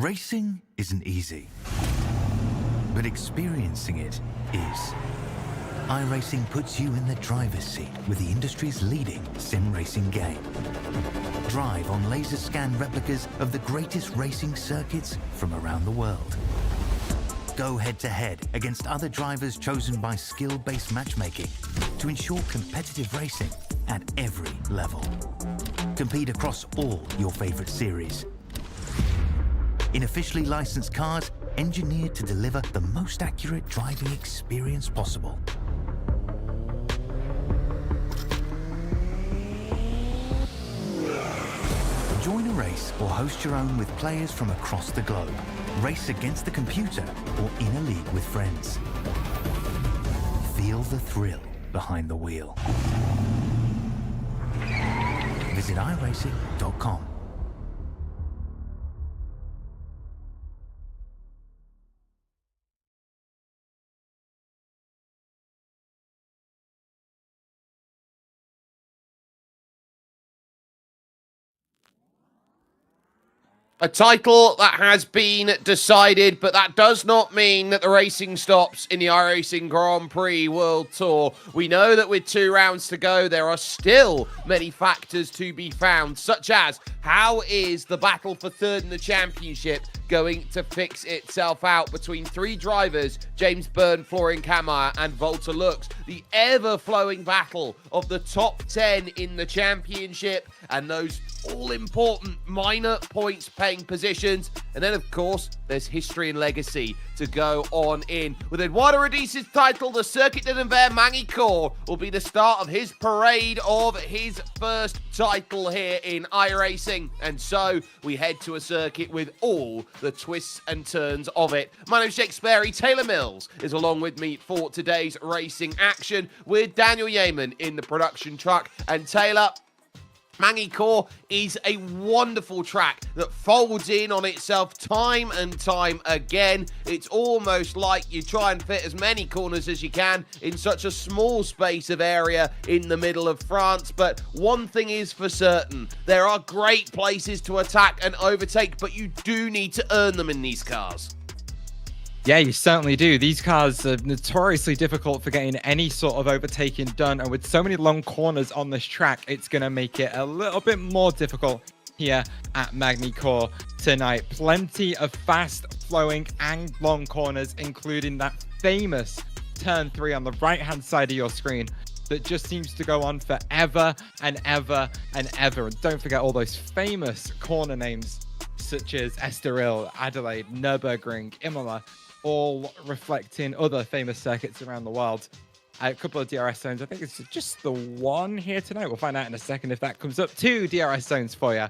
Racing isn't easy, but experiencing it is. iRacing puts you in the driver's seat with the industry's leading sim racing game. Drive on laser scan replicas of the greatest racing circuits from around the world. Go head-to-head against other drivers chosen by skill-based matchmaking to ensure competitive racing at every level. Compete across all your favorite series. In officially licensed cars, engineered to deliver the most accurate driving experience possible. Join a race or host your own with players from across the globe. Race against the computer or in a league with friends. Feel the thrill behind the wheel. Visit iRacing.com. A title that has been decided, but that does not mean that the racing stops in the iRacing Grand Prix World Tour. We know that with 2 rounds to go, there are still many factors to be found, such as how is the battle for third in the championship going to fix itself out between 3 drivers, James Byrne, Florian Kammeyer, and Volta Lux. The ever-flowing battle of the top 10 in the championship and those all-important minor points-paying positions. And then, of course, there's history and legacy to go on in. With Eduardo Rodiz's title, the Circuit d'Hiver Magny-Cours will be the start of his parade of his first title here in iRacing. And so we head to a circuit with all the twists and turns of it. My name's Jake Sperry. Taylor Mills is along with me for today's racing action with Daniel Yeaman in the production truck. And Taylor, Magny-Cours is a wonderful track that folds in on itself time and time again. It's almost like you try and fit as many corners as you can in such a small space of area in the middle of France. But one thing is for certain, there are great places to attack and overtake, but you do need to earn them in these cars. Yeah, you certainly do. These cars are notoriously difficult for getting any sort of overtaking done. And with so many long corners on this track, it's going to make it a little bit more difficult here at Magny-Cours tonight. Plenty of fast-flowing and long corners, including that famous turn 3 on the right-hand side of your screen that just seems to go on forever and ever and ever. And don't forget all those famous corner names such as Estoril, Adelaide, Nürburgring, Imola, all reflecting other famous circuits around the world. A couple of DRS zones. I think it's just the one here tonight. We'll find out in a second if that comes up. 2 DRS zones for you.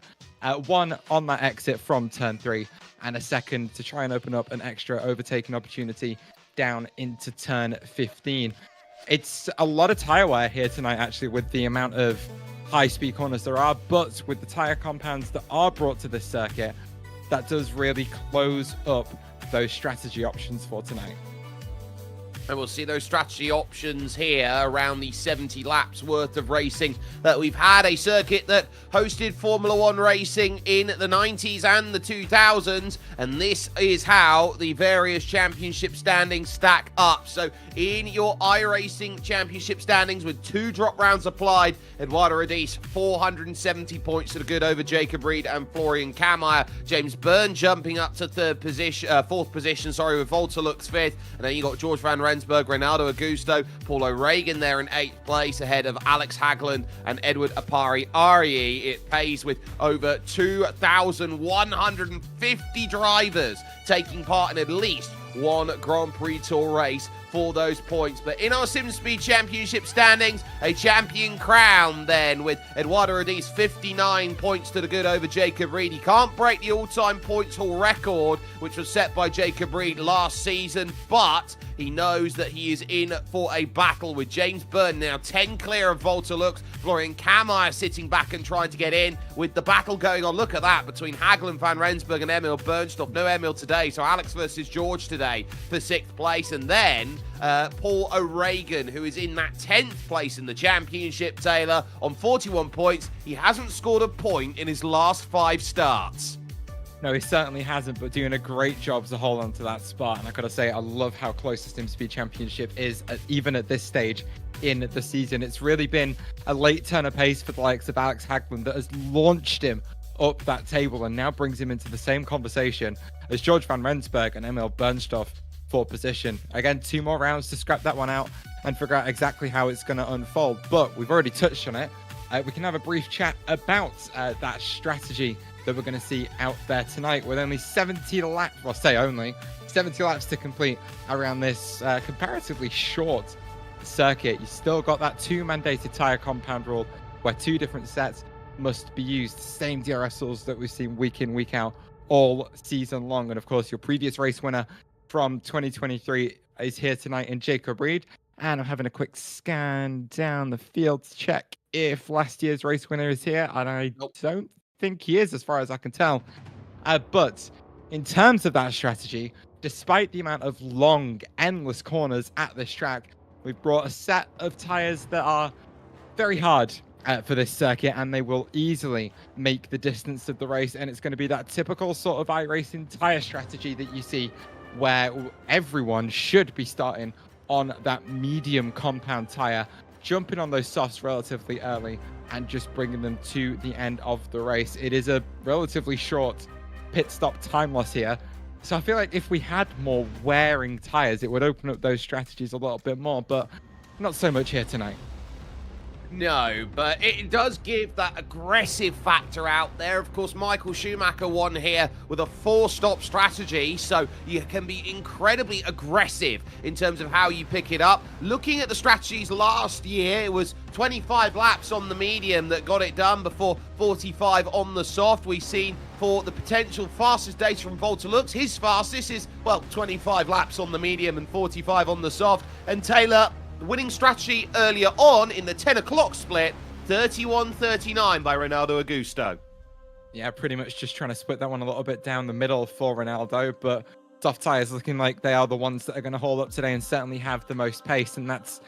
One on that exit from turn 3, and a second to try and open up an extra overtaking opportunity down into turn 15. It's a lot of tyre wear here tonight, actually, with the amount of high-speed corners there are, but with the tyre compounds that are brought to this circuit, that does really close up those strategy options for tonight. And we'll see those strategy options here around the 70 laps worth of racing that we've had. A circuit that hosted Formula One racing in the 90s and the 2000s. And this is how the various championship standings stack up. So in your iRacing championship standings with 2 drop rounds applied, Eduardo Rodiz, 470 points to the good over Jacob Reed and Florian Kammeyer. James Byrne jumping up to fourth position, with Volta Lux 5th. And then you got George Van Rensburg, Reynaldo Augusto, Paul O'Regan there in 8th place ahead of Alex Hagland and Edward Apari-Arié. It pays with over 2,150 drivers taking part in at least one Grand Prix Tour race for those points. But in our SimSpeed Championship standings, a champion crown then with Eduardo Rodiz 59 points to the good over Jacob Reed. He can't break the all-time points haul record, which was set by Jacob Reed last season, but he knows that he is in for a battle with James Byrne now 10 clear of Volta Lux. Florian Kammeyer sitting back and trying to get in with the battle going on. Look at that between Hagland, Van Rensburg and Emil Bernstoff. No Emil today, so Alex versus George today for 6th place. And then Paul O'Regan, who is in that 10th place in the championship, Taylor, on 41 points. He hasn't scored a point in his last 5 starts. No, he certainly hasn't, but doing a great job to hold on to that spot. And I gotta say, I love how close the Sim Speed Championship is, even at this stage in the season. It's really been a late turn of pace for the likes of Alex Hagland that has launched him up that table and now brings him into the same conversation as George van Rensburg and Emil Bernstoff for position. Again, 2 more rounds to scrap that one out and figure out exactly how it's going to unfold. But we've already touched on it. We can have a brief chat about that strategy that we're going to see out there tonight with only 70 laps, well, say only 70 laps to complete around this comparatively short circuit. You still got that 2 mandated tyre compound rule where 2 different sets must be used. Same DRS rules that we've seen week in, week out all season long. And of course, your previous race winner from 2023 is here tonight in Jacob Reed. And I'm having a quick scan down the field to check if last year's race winner is here. And I don't think he is, as far as I can tell. But in terms of that strategy, despite the amount of long, endless corners at this track, we've brought a set of tyres that are very hard for this circuit, and they will easily make the distance of the race. And it's going to be that typical sort of iRacing tyre strategy that you see where everyone should be starting on that medium compound tyre, jumping on those softs relatively early and just bringing them to the end of the race. It is a relatively short pit stop time loss here. So I feel like if we had more wearing tyres, it would open up those strategies a little bit more, but not so much here tonight. No, but it does give that aggressive factor out there. Of course, Michael Schumacher won here with a 4-stop strategy, so you can be incredibly aggressive in terms of how you pick it up. Looking at the strategies last year, it was 25 laps on the medium that got it done before 45 on the soft. We've seen for the potential fastest data from Volta Lux, his fastest is, well, 25 laps on the medium and 45 on the soft. And Taylor, winning strategy earlier on in the 10 o'clock split, 31-39 by Ronaldo Augusto. Yeah, pretty much just trying to split that one a little bit down the middle for Ronaldo, but soft tyres looking like they are the ones that are going to hold up today and certainly have the most pace, and that's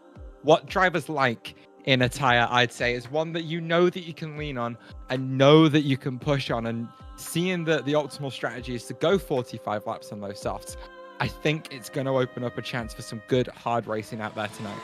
what drivers like in a tyre, I'd say, is one that you know that you can lean on and know that you can push on, and seeing that the optimal strategy is to go 45 laps on those softs, I think it's going to open up a chance for some good hard racing out there tonight.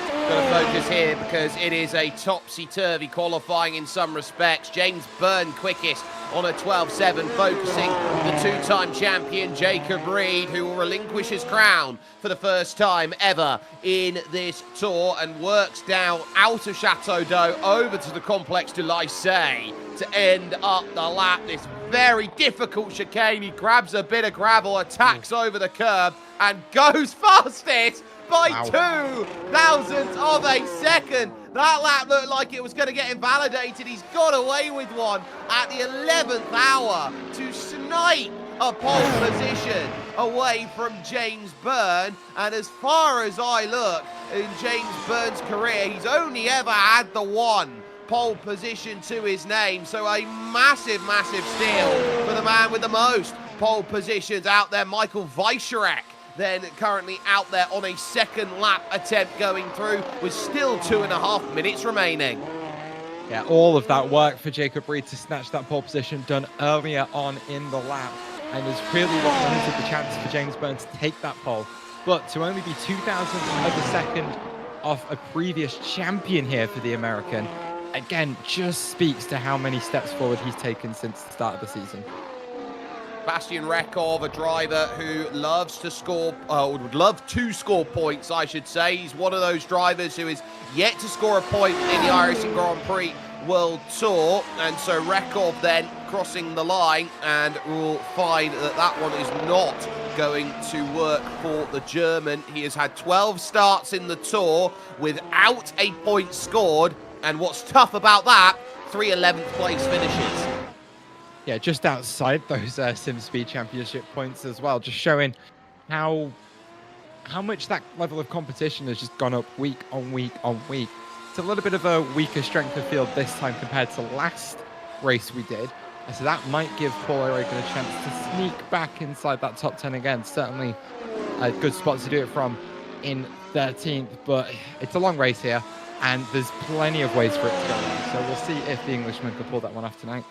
Got to focus here because it is a topsy-turvy qualifying in some respects. James Byrne quickest on a 12.7, focusing the 2-time champion Jacob Reed, who will relinquish his crown for the first time ever in this tour and works down out of Chateau d'Eau over to the Complex de l'Issey to end up the lap. This very difficult chicane. He grabs a bit of gravel, attacks over the curb, and goes fastest by 0.02 of a second. That lap looked like it was going to get invalidated. He's got away with one at the 11th hour to snipe a pole position away from James Byrne. And as far as I look in James Byrne's career, he's only ever had the one pole position to his name. So a massive, massive steal for the man with the most pole positions out there, Michael Weisscherek. Then currently out there on a second lap attempt going through with still 2.5 minutes remaining. Yeah, all of that work for Jacob Reed to snatch that pole position done earlier on in the lap, and is really what limited the chance for James Byrne to take that pole. But to only be 0.02 of a second off a previous champion here for the American, again, just speaks to how many steps forward he's taken since the start of the season. Bastian Rekov, a driver who loves to score, would love to score points, I should say. He's one of those drivers who is yet to score a point in the iRacing Grand Prix World Tour. And so Rekov then crossing the line, and will find that that one is not going to work for the German. He has had 12 starts in the Tour without a point scored. And what's tough about that, 3 11th place finishes. Yeah, just outside those Sim Speed Championship points as well, just showing how much that level of competition has just gone up week on week on week. It's a little bit of a weaker strength of field this time compared to last race we did. So that might give Paul Aragon a chance to sneak back inside that top 10 again. Certainly a good spot to do it from in 13th, but it's a long race here, and there's plenty of ways for it to go. So we'll see if the Englishman can pull that one off tonight.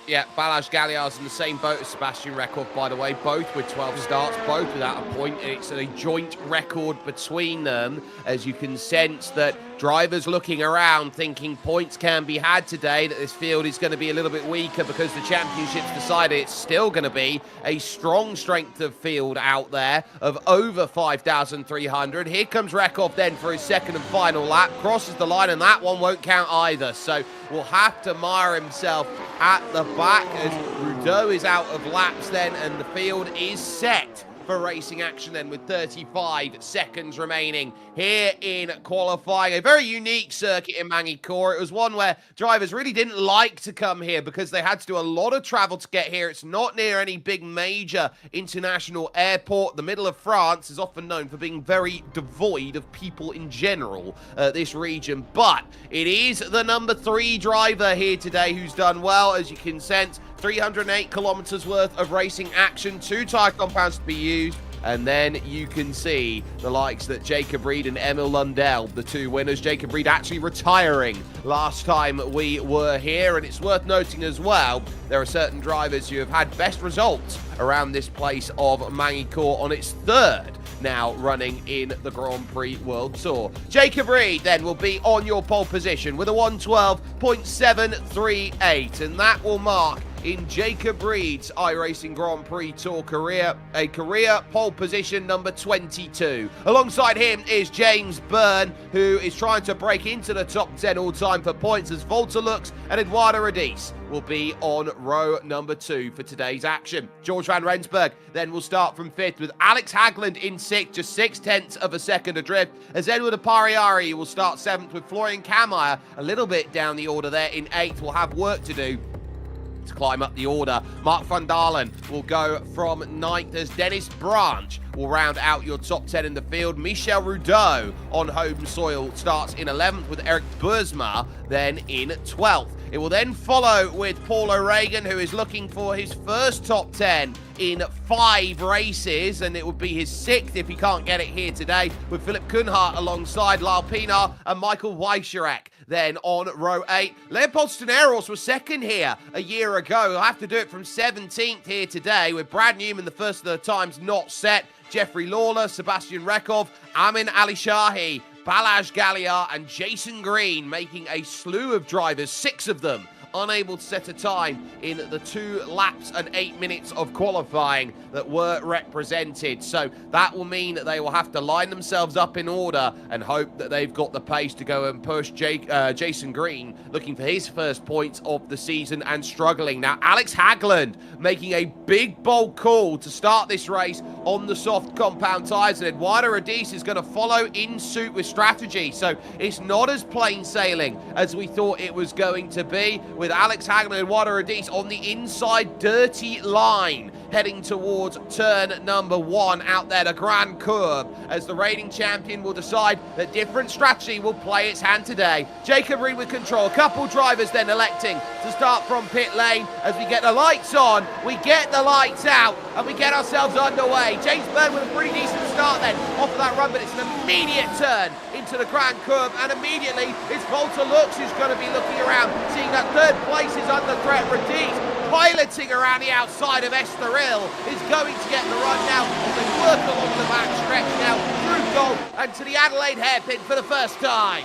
Yeah, Balázs Galiar's in the same boat as Sebastian Rekov, by the way, both with 12 starts, both without a point. It's a joint record between them, as you can sense that drivers looking around thinking points can be had today, that this field is going to be a little bit weaker because the championship's decided it's still going to be a strong strength of field out there of over 5,300. Here comes Rekov then for his second and final lap, crosses the line, and that one won't count either. So will have to mire himself at the back as Rudeau is out of laps then, and the field is set for racing action then with 35 seconds remaining here in qualifying. A very unique circuit in Magny-Cours. It was one where drivers really didn't like to come here because they had to do a lot of travel to get here. It's not near any big major international airport. The middle of France is often known for being very devoid of people in general, this region. But it is the number 3 driver here today who's done well, as you can sense. 308 kilometers worth of racing action, 2 tyre compounds to be used, and then you can see the likes that Jacob Reed and Emil Lundell, the 2 winners. Jacob Reed actually retiring last time we were here, and it's worth noting as well, there are certain drivers who have had best results around this place of Magny-Cours on its 3rd now running in the Grand Prix World Tour. Jacob Reed then will be on your pole position with a 112.738, and that will mark in Jacob Reed's iRacing Grand Prix Tour career, a career pole position number 22. Alongside him is James Byrne, who is trying to break into the top 10 all-time for points, as Volta looks, and Eduardo Radice will be on row number 2 for today's action. George van Rensburg then will start from 5th, with Alex Hagland in 6th, just 0.6 of a second adrift, as Edward Apariari will start 7th, with Florian Kammeier a little bit down the order there in 8th. Will have work to do to climb up the order. Mark van Dalen will go from 9th, as Dennis Branch will round out your top 10 in the field. Michel Rudeau on home soil starts in 11th, with Eric Bursma then in 12th. It will then follow with Paul O'Regan, who is looking for his first top 10 in 5 races, and it would be his 6th if he can't get it here today, with Philip Kuhnhardt alongside Lyle Pinar and Michael Weischerek. Then on row 8, Leopold Staneros was 2nd here a year ago. He'll have to do it from 17th here today, with Brad Newman the first of the times not set. Jeffrey Lawler, Sebastian Rekov, Amin Alishahi, Balázs Galiar and Jason Green making a slew of drivers, 6 of them unable to set a time in the 2 laps and 8 minutes of qualifying that were represented. So that will mean that they will have to line themselves up in order and hope that they've got the pace to go and push Jason Green, looking for his first points of the season and struggling. Now, Alex Hagland making a big, bold call to start this race on the soft compound tyres, and Eduardo Radice is going to follow in suit with strategy. So it's not as plain sailing as we thought it was going to be, with Alex Hagland and Eduardo Radice on the inside dirty line, heading towards turn number 1 out there, the Grand Prix, as the reigning champion will decide that different strategy will play its hand today. Jacob Reed with control. A couple drivers then electing to start from pit lane. As we get the lights on, we get the lights out, and we get ourselves underway. James Byrne with a pretty decent start then off of that run, but it's an immediate turn into the Grand Curve, and immediately it's Volta Lux who's going to be looking around, seeing that 3rd place is under threat. Radice piloting around the outside of Estoril is going to get the run now as they work along the back stretch now through goal and to the Adelaide hairpin for the first time.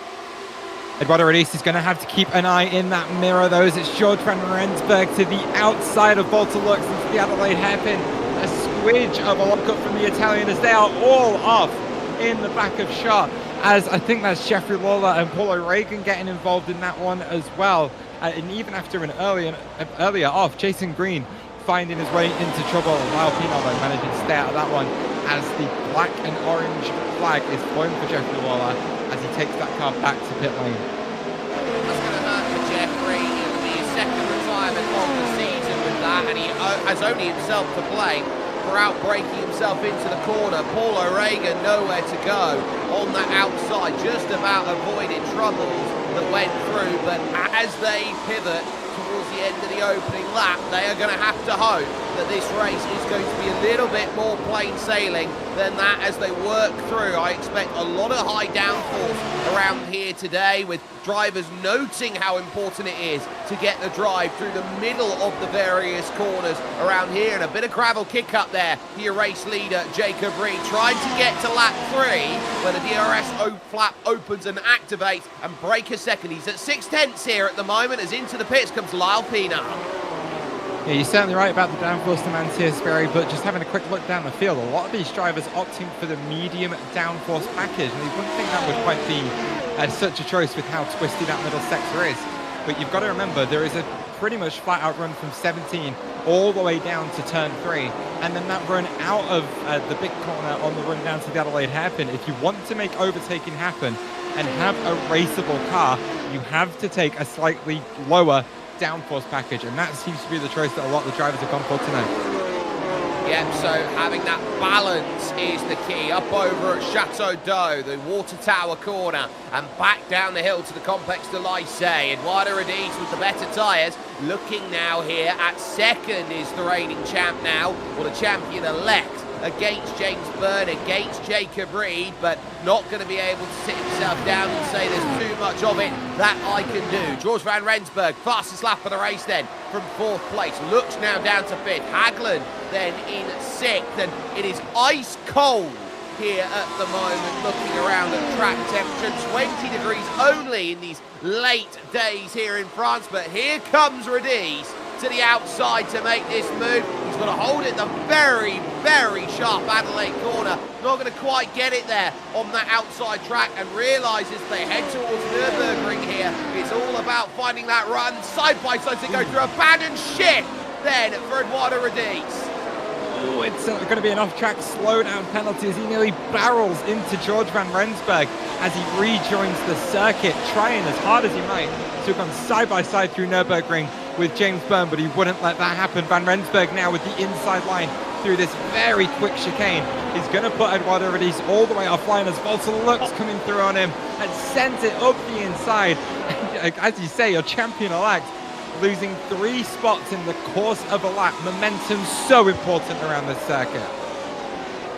Eduardo Radice is going to have to keep an eye in that mirror, though, as it's George van Rensburg to the outside of Volta Lux into the Adelaide hairpin. A squidge of a lockup from the Italian as they are all off in the back of shot, as I think that's Jeffrey Lawler and Paul O'Regan getting involved in that one as well. And even after an earlier off, Jason Green finding his way into trouble. Lyle Pinar managing to stay out of that one, as the black and orange flag is flown for Jeffrey Lawler as he takes that car back to pit lane. That's going to hurt for Jeffrey. It will be his 2nd retirement of the season with that, and he has only himself to blame for outbreaking himself into the corner. Paul O'Regan nowhere to go on that outside, just about avoided troubles that went through, but as they pivot towards the end of the opening lap, they are going to have to hope that this race is going to be a little bit more plain sailing than that as they work through. I expect a lot of high downforce around here today, with drivers noting how important it is to get the drive through the middle of the various corners around here. And a bit of gravel kick up there for your race leader, Jacob Reed, trying to get to lap 3 when the DRS flap opens and activates and break a second. He's at 6/10 here at the moment as into the pits comes Lyle Pina. Yeah, you're certainly right about the downforce demands here, Sperry, but just having a quick look down the field, a lot of these drivers opting for the medium downforce package, and you wouldn't think that would quite be such a choice with how twisty that middle sector is. But you've got to remember, there is a pretty much flat out run from 17 all the way down to turn 3, and then that run out of the big corner on the run down to the Adelaide hairpin. If you want to make overtaking happen and have a raceable car, you have to take a slightly lower downforce package, and that seems to be the choice that a lot of the drivers have gone for tonight. Yep, so having that balance is the key. Up over at Chateau d'Eau, the water tower corner, and back down the hill to the Complex de Lycée. Eduardo Radiz with the better tyres, looking now here at second is the reigning champ now, or the champion-elect, against James Byrne, against Jacob Reed, but not going to be able to sit himself down and say there's too much of it that I can do. George van Rensburg, fastest lap of the race then, from 4th place, looks now down to 5th. Hagland then in 6th, and it is ice cold here at the moment, looking around at track temperature, 20 degrees only in these late days here in France, but here comes Radiz to the outside to make this move. He's got to hold it the very, very sharp Adelaide corner. Not going to quite get it there on that outside track, and realises they head towards Nürburgring here. It's all about finding that run side by side to go through. Abandoned shift then for Eduardo Radiz. Oh, it's going to be an off-track slowdown penalty as he nearly barrels into George van Rensburg as he rejoins the circuit, trying as hard as he might to have gone side by side through Nürburgring with James Byrne, but he wouldn't let that happen. Van Rensburg now with the inside line through this very quick chicane is going to put Eduardo Radiz all the way offline as Volta looks coming through on him and sends it up the inside. And, as you say, your champion-elect losing 3 spots in the course of a lap. Momentum so important around this circuit.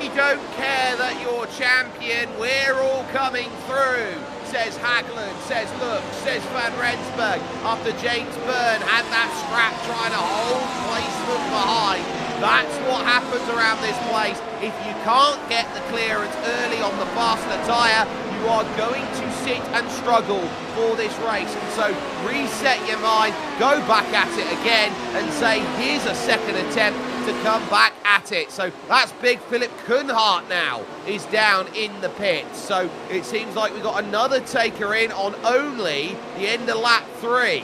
You don't care that you're champion, we're all coming through, says Hagland, says look, says Van Rensburg, after James Byrne had that scrap trying to hold placement behind. That's what happens around this place. If you can't get the clearance early on the faster tyre, you are going to sit and struggle for this race. And so reset your mind, go back at it again and say, here's a second attempt to come back at it. So that's big. Philip Kunhardt now is down in the pits. So it seems like we've got another taker in on only the end of lap 3.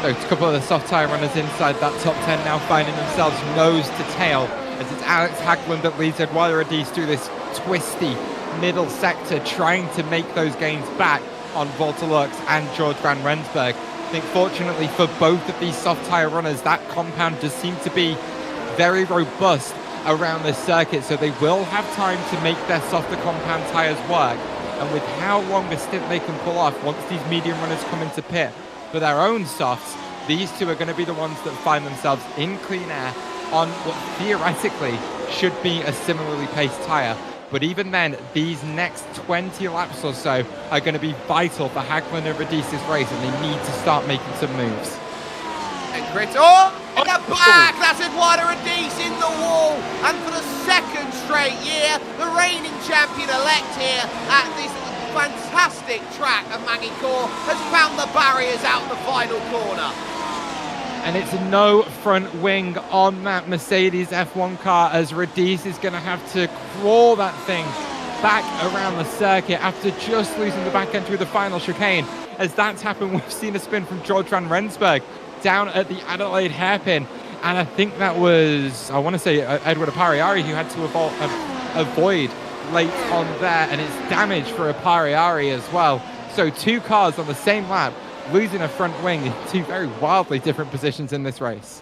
So a couple of the soft tyre runners inside that top 10 now finding themselves nose to tail as it's Alex Hagland that leads Eduardo Radiz through this twisty middle sector, trying to make those gains back on Volta Lux and George van Rensburg. I think fortunately for both of these soft tyre runners, that compound does seem to be very robust around this circuit, so they will have time to make their softer compound tyres work. And with how long a stint they can pull off once these medium runners come into pit for their own softs, these two are going to be the ones that find themselves in clean air on what theoretically should be a similarly paced tyre. But even then, these next 20 laps or so are going to be vital for Hagland and Radiz's race, and they need to start making some moves. And Chris, oh, in the back, that's Eduardo Radiz in the wall. And for the second straight year, the reigning champion-elect here at this fantastic track of Magny-Cours has found the barriers out the final corner. And it's no front wing on that Mercedes F1 car as Radiz is going to have to crawl that thing back around the circuit after just losing the back end through the final chicane. As that's happened, we've seen a spin from George van Rensburg down at the Adelaide hairpin. And I think that was, I want to say, Edward Apariari who had to avoid late on there. And it's damage for Apariari as well. So 2 cars on the same lap losing a front wing in 2 very wildly different positions in this race.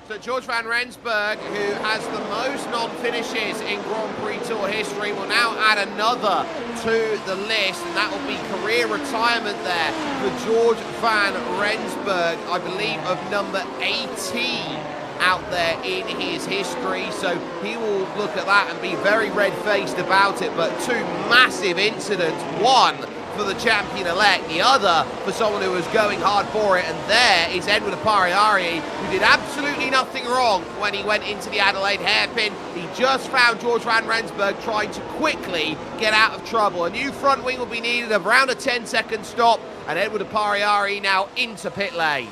So George van Rensburg, who has the most non-finishes in Grand Prix Tour history, will now add another to the list, and that will be career retirement there for George van Rensburg, I believe of number 18 out there in his history, so he will look at that and be very red-faced about it. But two massive incidents, one for the champion-elect, the other for someone who was going hard for it, and there is Edward Apariari, who did absolutely nothing wrong when he went into the Adelaide hairpin. He just found George Van Rensburg trying to quickly get out of trouble. A new front wing will be needed, around a 10-second stop, and Edward Apariari now into pit lane.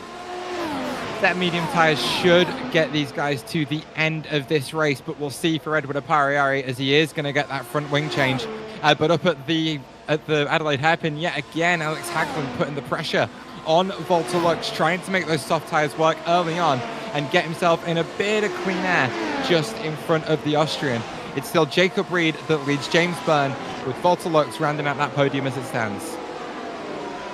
That medium tyres should get these guys to the end of this race, but we'll see for Edward Apariari, as he is going to get that front wing change. But up at the Adelaide hairpin, yet again, Alex Hagland putting the pressure on Valtteri Lux, trying to make those soft tyres work early on and get himself in a bit of clean air just in front of the Austrian. It's still Jacob Reed that leads James Byrne, with Valtteri Lux rounding out that podium as it stands.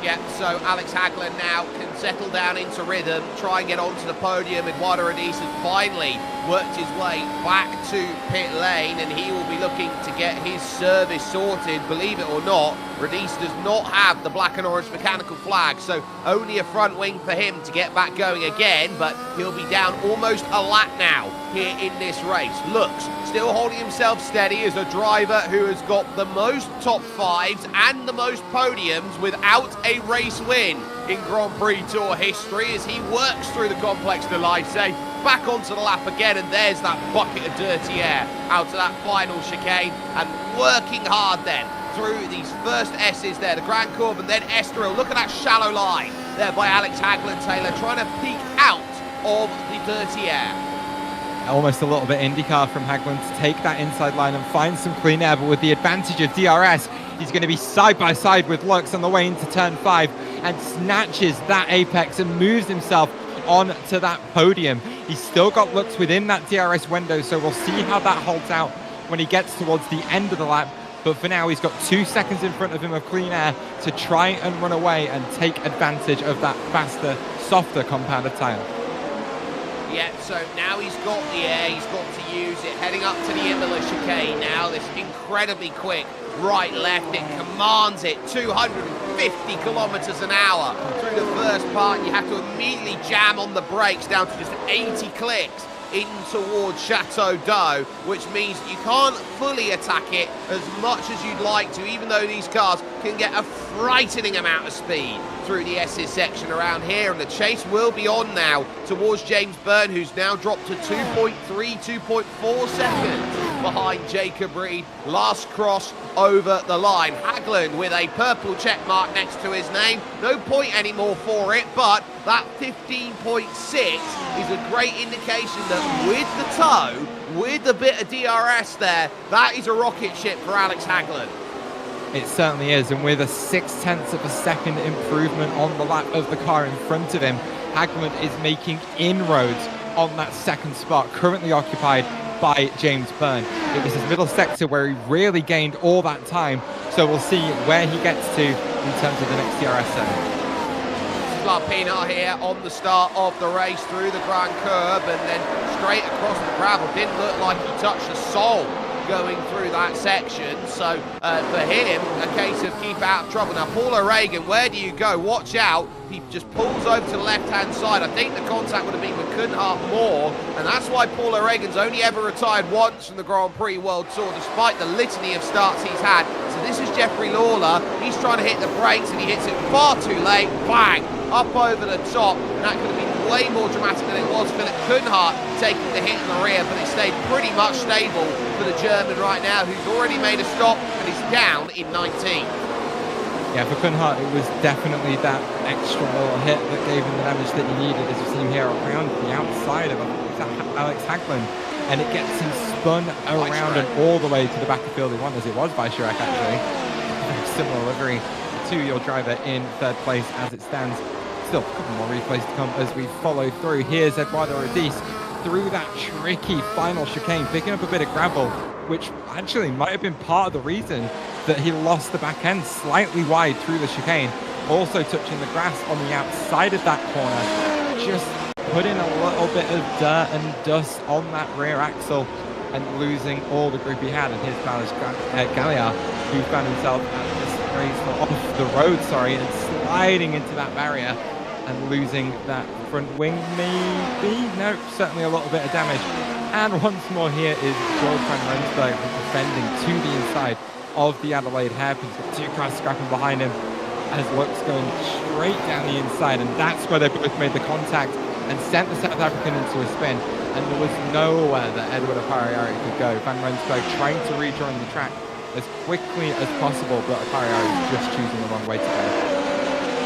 Yeah, so Alex Hagland now can settle down into rhythm, try and get onto the podium. Eduardo Rodis has finally worked his way back to pit lane, and he will be looking to get his service sorted. Believe it or not, Rodis does not have the black and orange mechanical flag, so only a front wing for him to get back going again, but he'll be down almost a lap now here in this race. Looks still holding himself steady as a driver who has got the most top fives and the most podiums without a race win in Grand Prix Tour history, as he works through the complex de Lycée, back onto the lap again, and there's that bucket of dirty air out of that final chicane, and working hard then through these first S's there, the Grand Cours and then Estoril. Look at that shallow line there by Alex Hagland, Taylor, trying to peek out of the dirty air. Almost a little bit IndyCar from Hagland to take that inside line and find some clean air, but with the advantage of DRS, he's going to be side by side with Lux on the way into turn 5 and snatches that apex and moves himself on to that podium. He's still got Lux within that DRS window, so we'll see how that holds out when he gets towards the end of the lap. But for now, he's got 2 seconds in front of him of clean air to try and run away and take advantage of that faster, softer compounded tyre. Yeah, so now he's got the air, he's got to use it, heading up to the Imola chicane now, this incredibly quick right-left, it commands it, 250 kilometers an hour through the first part, and you have to immediately jam on the brakes down to just 80 clicks in towards Chateau d'Eau, which means you can't fully attack it as much as you'd like to, even though these cars can get a frightening amount of speed through the S's section around here, and the chase will be on now towards James Byrne, who's now dropped to 2.3, 2.4 seconds behind Jacob Reed. Last cross over the line. Hagland with a purple check mark next to his name. No point anymore for it, but that 15.6 is a great indication that with the toe, with a bit of DRS there, that is a rocket ship for Alex Hagland. It certainly is, and with a 0.6 of a second improvement on the lap of the car in front of him, Hagland is making inroads on that second spot, currently occupied by James Byrne. It was his middle sector where he really gained all that time, so we'll see where he gets to in terms of the next DRS zone. Lapina here on the start of the race through the Grand Curb and then straight across the gravel. Didn't look like he touched the sole going through that section, so for him a case of keep out of trouble. Now Paul O'Regan, where do you go? Watch out, he just pulls over to the left hand side. I think the contact would have been with Kunhart more, and that's why Paul O'Regan's only ever retired once from the Grand Prix World Tour despite the litany of starts he's had. So this is Jeffrey Lawler, he's trying to hit the brakes and he hits it far too late, bang, up over the top, and that could have been way more dramatic than it was. Philip Kunhart taking the hit in the rear, but it stayed pretty much stable for the German right now, who's already made a stop and is down in 19. Yeah, for Kunhart, it was definitely that extra little hit that gave him the damage that he needed, as you see him here around the outside of Alex Hagland, and it gets him spun around and all the way to the back of field he won, as it was by Chirac actually. Very similar livery to your driver in third place as it stands. Still a couple more replays to come as we follow through. Here's Eduardo Rodis through that tricky final chicane, picking up a bit of gravel, which actually might have been part of the reason that he lost the back end slightly wide through the chicane. Also touching the grass on the outside of that corner, just putting a little bit of dirt and dust on that rear axle and losing all the grip he had. And here's Balazs Galliard, who found himself at this race off the road, and sliding into that barrier and losing that front wing, maybe? No, certainly a little bit of damage. And once more here is George van Rensburg defending to the inside of the Adelaide hairpin. He's got 2 cars scrapping behind him as Luck's going straight down the inside, and that's where they both made the contact and sent the South African into a spin, and there was nowhere that Edward Apariari could go. Van Rensburg trying to rejoin the track as quickly as possible, but Apariari is just choosing the wrong way to go.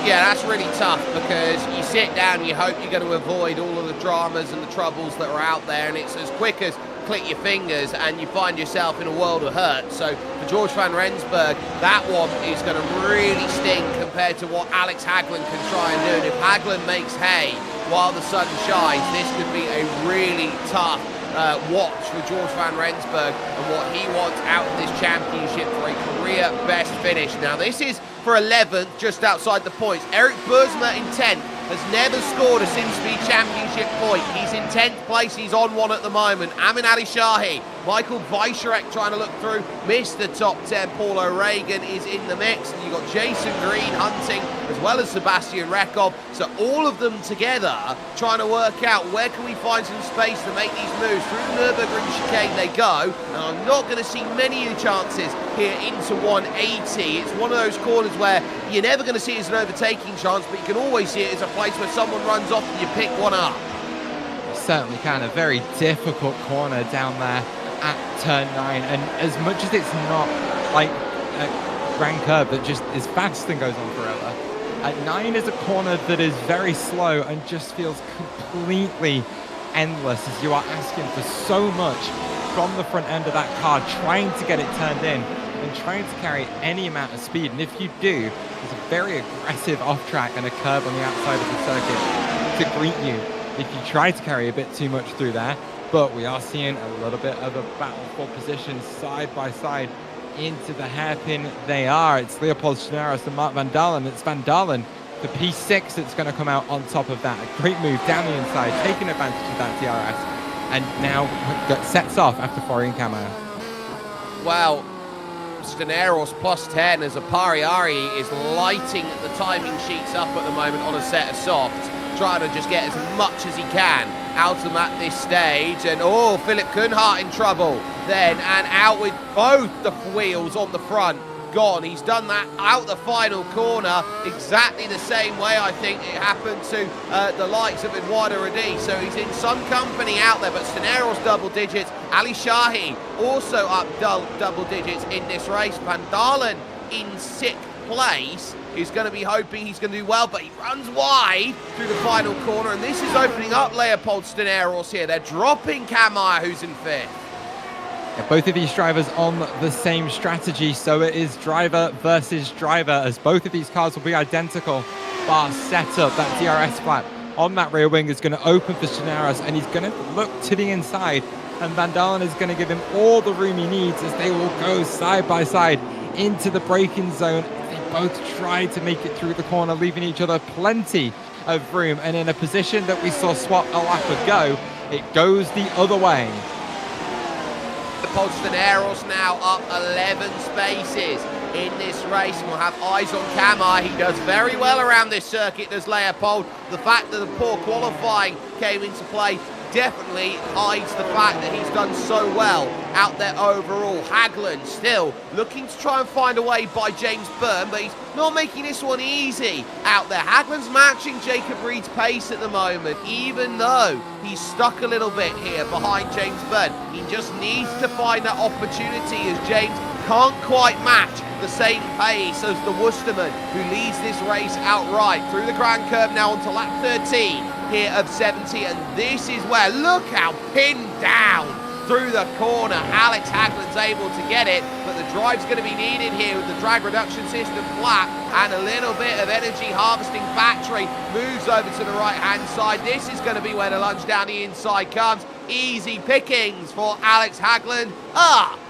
Yeah, that's really tough because you sit down, you hope you're going to avoid all of the dramas and the troubles that are out there, and it's as quick as click your fingers and you find yourself in a world of hurt. So for George van Rensburg, that one is going to really sting compared to what Alex Hagland can try and do. And if Hagland makes hay while the sun shines, this could be a really tough watch for George van Rensburg and what he wants out of this championship for a career best finish. Now this is for 11th, just outside the points. Eric Bursma in 10th. Has never scored a SimSpeed Championship point. He's in 10th place, he's on one at the moment. Amin Ali Shahi, Michael Weischerek trying to look through, missed the top 10. Paul O'Regan is in the mix, and you've got Jason Green hunting, as well as Sebastian Rekov. So all of them together trying to work out where can we find some space to make these moves. Through the Nürburgring chicane they go, and I'm not going to see many chances here into 180. It's one of those corners where you're never going to see it as an overtaking chance, but you can always see it as a place where someone runs off and you pick one up. Certainly kind of very difficult corner down there at turn 9, and as much as it's not like a grand curve that just is fast and goes on forever, at 9 is a corner that is very slow and just feels completely endless as you are asking for so much from the front end of that car, trying to get it turned in and trying to carry any amount of speed. And if you do, there's a very aggressive off track and a curve on the outside of the circuit to greet you if you try to carry a bit too much through there. But we are seeing a little bit of a battle for position side by side into the hairpin. They are. It's Leopold Stenaros and Mark Van Dalen. It's Van Dalen, the P6, that's going to come out on top of that. A great move down the inside, taking advantage of that DRS, and now sets off after Florian Camo. Wow. Stenaros plus 10 as Apariari is lighting the timing sheets up at the moment on a set of softs, trying to just get as much as he can out of them at this stage. And oh, Philip Kuhnhardt in trouble then, and out with both the wheels on the front gone. He's done that out the final corner exactly the same way I think it happened to the likes of Eduardo Radi. So he's in some company out there, but Stenaros double digits, Ali Shahi also up double digits in this race. Van Dalen in 6th place is going to be hoping he's going to do well, but he runs wide through the final corner, and this is opening up Leopold Stenaros here. They're dropping Kammeyer, who's in 5th. Yeah, both of these drivers on the same strategy, so it is driver versus driver, as both of these cars will be identical. Bar setup, that DRS flap on that rear wing is going to open for Stenaros, and he's going to look to the inside, and Van Dalen is going to give him all the room he needs as they will go side by side into the braking zone. They both try to make it through the corner, leaving each other plenty of room, and in a position that we saw swap a lap ago, it goes the other way. Stenaros now up 11 spaces in this race, and we'll have eyes on Kammeyer. He does very well around this circuit, does Leopold. The fact that the poor qualifying came into play definitely hides the fact that he's done so well out there overall. Hagland still looking to try and find a way by James Byrne, but he's not making this one easy out there. Hagland's matching Jacob Reed's pace at the moment, even though he's stuck a little bit here behind James Byrne. He just needs to find that opportunity, as James can't quite match the same pace as the Worcesterman, who leads this race outright. Through the Grand Curve now onto lap 13 here of 70, and this is where, look how pinned down through the corner. Alex Hagland's able to get it, but the drive's going to be needed here with the drag reduction system flat and a little bit of energy harvesting battery. Moves over to the right hand side. This is going to be where the lunge down the inside comes. Easy pickings for Alex Hagland.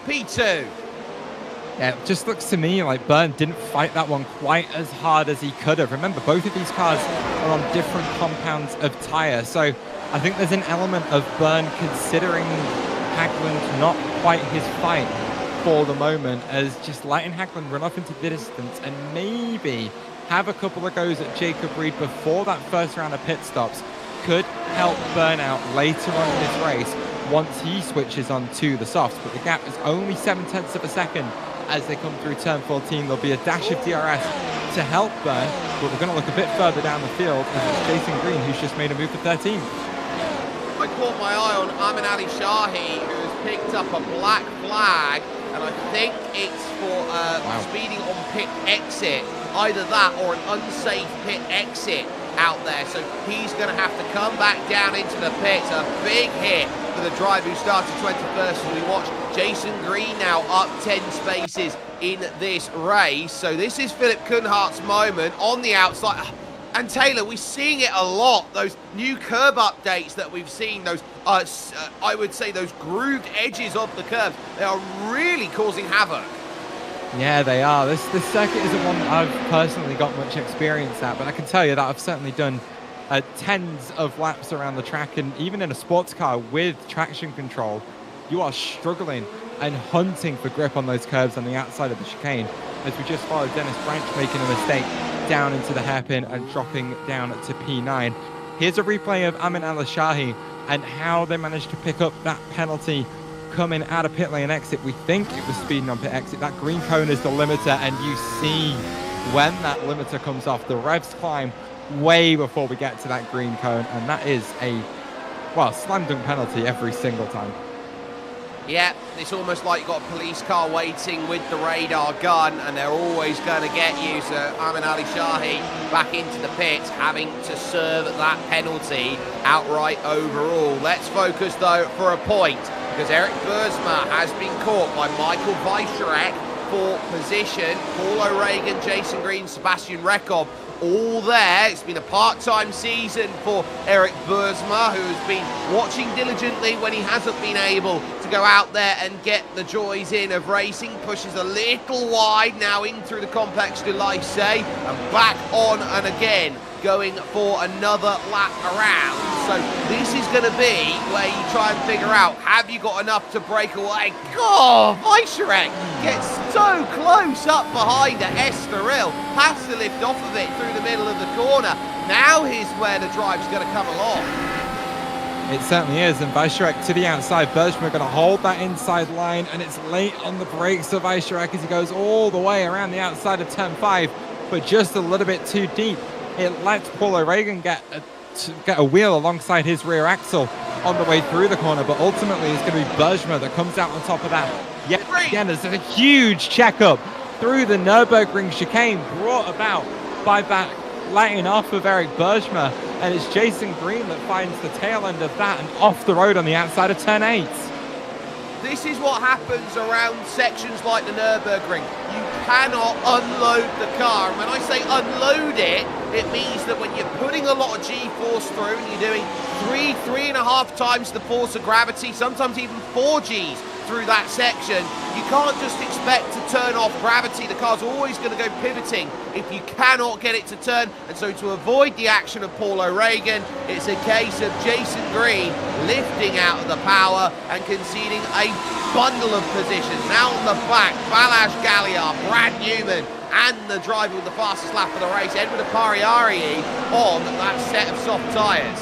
P2. Yeah, it just looks to me like Byrne didn't fight that one quite as hard as he could have. Remember, both of these cars are on different compounds of tyre, so I think there's an element of Byrne considering Hagland not quite his fight for the moment, as just letting Hagland run off into the distance and maybe have a couple of goes at Jacob Reed before that first round of pit stops could help burnout later on in this race once he switches on to the softs. But the gap is only 0.7 of a second as they come through turn 14. There'll be a dash of DRS to help burn, but we're going to look a bit further down the field as it's Jason Green who's just made a move for 13. I caught my eye on Amin Ali Shahi, who has picked up a black flag, and I think it's for speeding on pit exit. Either that or an unsafe pit exit out there. So he's going to have to come back down into the pits. A big hit for the driver who started 21st. And we watch Jason Green now up 10 spaces in this race. So this is Philip Kunhart's moment on the outside. And Taylor, we're seeing it a lot, those new curb updates that we've seen, those, I would say, those grooved edges of the curves, they are really causing havoc. Yeah, they are. This circuit isn't one that I've personally got much experience at, but I can tell you that I've certainly done tens of laps around the track, and even in a sports car with traction control, you are struggling and hunting for grip on those curves on the outside of the chicane, as we just followed Dennis Branch making a mistake down into the hairpin and dropping down to P9. Here's a replay of Amin Al-Shahi and how they managed to pick up that penalty coming out of pit lane exit. We think it was speeding on pit exit. That green cone is the limiter, and you see when that limiter comes off, the revs climb way before we get to that green cone, and that is a, well, slam dunk penalty every single time. Yeah, it's almost like you've got a police car waiting with the radar gun, and they're always going to get you. So Amin Ali Shahi back into the pits, having to serve that penalty outright overall. Let's focus, though, for a point, because Eric Bursma has been caught by Michael Weisscherek for position. Paul O'Regan, Jason Green, Sebastian Rekov, all there. It's been a part-time season for Eric Bursma, who has been watching diligently when he hasn't been able to go out there and get the joys in of racing. Pushes a little wide now in through the Complex de Lycée and back on and again, going for another lap around. So this is going to be where you try and figure out, have you got enough to break away? God, Weisscherek gets so close up behind at Estoril, has to lift off of it through the middle of the corner. Now here's where the drive's going to come along. It certainly is, and Weisscherek to the outside. Bergman going to hold that inside line, and it's late on the brakes of Weisscherek as he goes all the way around the outside of turn 5, but just a little bit too deep. It lets Paul O'Regan get a wheel alongside his rear axle on the way through the corner, but ultimately it's going to be Bergman that comes out on top of that. Yet again, there's a huge checkup through the Nürburgring chicane brought about by that letting off of Eric Bergman, and it's Jason Green that finds the tail end of that and off the road on the outside of turn 8. This is what happens around sections like the Nürburgring. You cannot unload the car. And when I say unload it, it means that when you're putting a lot of G-force through and you're doing 3.5 times the force of gravity, sometimes even 4 Gs through that section, you can't just expect to turn off gravity. The car's always going to go pivoting if you cannot get it to turn. And so to avoid the action of Paul O'Regan, it's a case of Jason Green lifting out of the power and conceding a bundle of positions. Now on the back, Balazs Galliard, Brad Newman, and the driver with the fastest lap of the race, Edward Apariarii, on that set of soft tyres.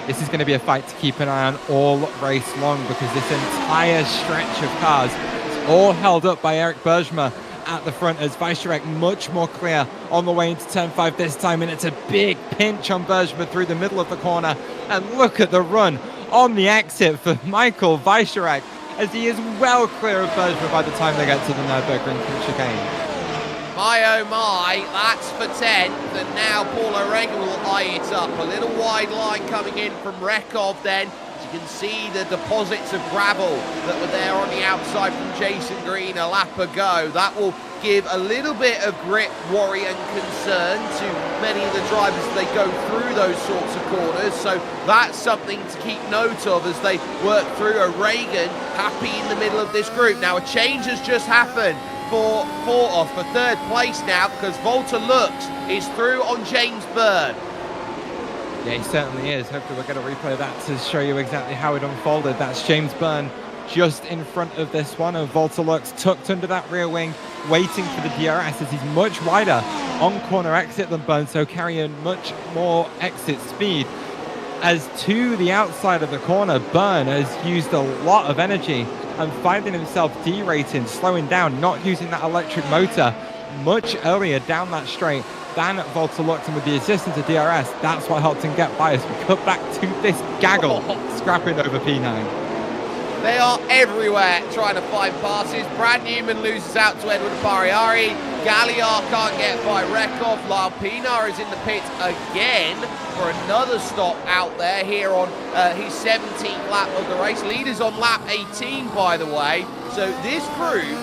This is going to be a fight to keep an eye on all race long, because this entire stretch of cars is all held up by Eric Bergman at the front, as Weisscherek much more clear on the way into turn 5 this time, and it's a big pinch on Bergman through the middle of the corner. And look at the run on the exit for Michael Weisscherek, as he is well clear of Bergman by the time they get to the Nürburgring chicane. My oh my, that's for 10th, and now Paul O'Regan will eye it up. A little wide line coming in from Rekov then. As you can see the deposits of gravel that were there on the outside from Jason Green a lap ago. That will give a little bit of grip, worry and concern to many of the drivers as they go through those sorts of corners. So that's something to keep note of as they work through. O'Regan happy in the middle of this group. Now a change has just happened for third place now, because Walter Lux is through on James Byrne. Yeah, he certainly is. Hopefully we'll get a replay of that to show you exactly how it unfolded. That's James Byrne just in front of this one, and Walter Lux tucked under that rear wing, waiting for the DRS as he's much wider on-corner exit than Burn, so carrying much more exit speed. As to the outside of the corner, Burn has used a lot of energy and finding himself derating, slowing down, not using that electric motor much earlier down that straight than Volta looked, and with the assistance of DRS, that's what helped him get by as we cut back to this gaggle scrapping over P9. They are everywhere trying to find passes. Brad Newman loses out to Edward Apariari. Galliard can't get by Rekov. Lyle Pinar is in the pit again for another stop out there here on his 17th lap of the race. Leaders on lap 18, by the way. So this crew,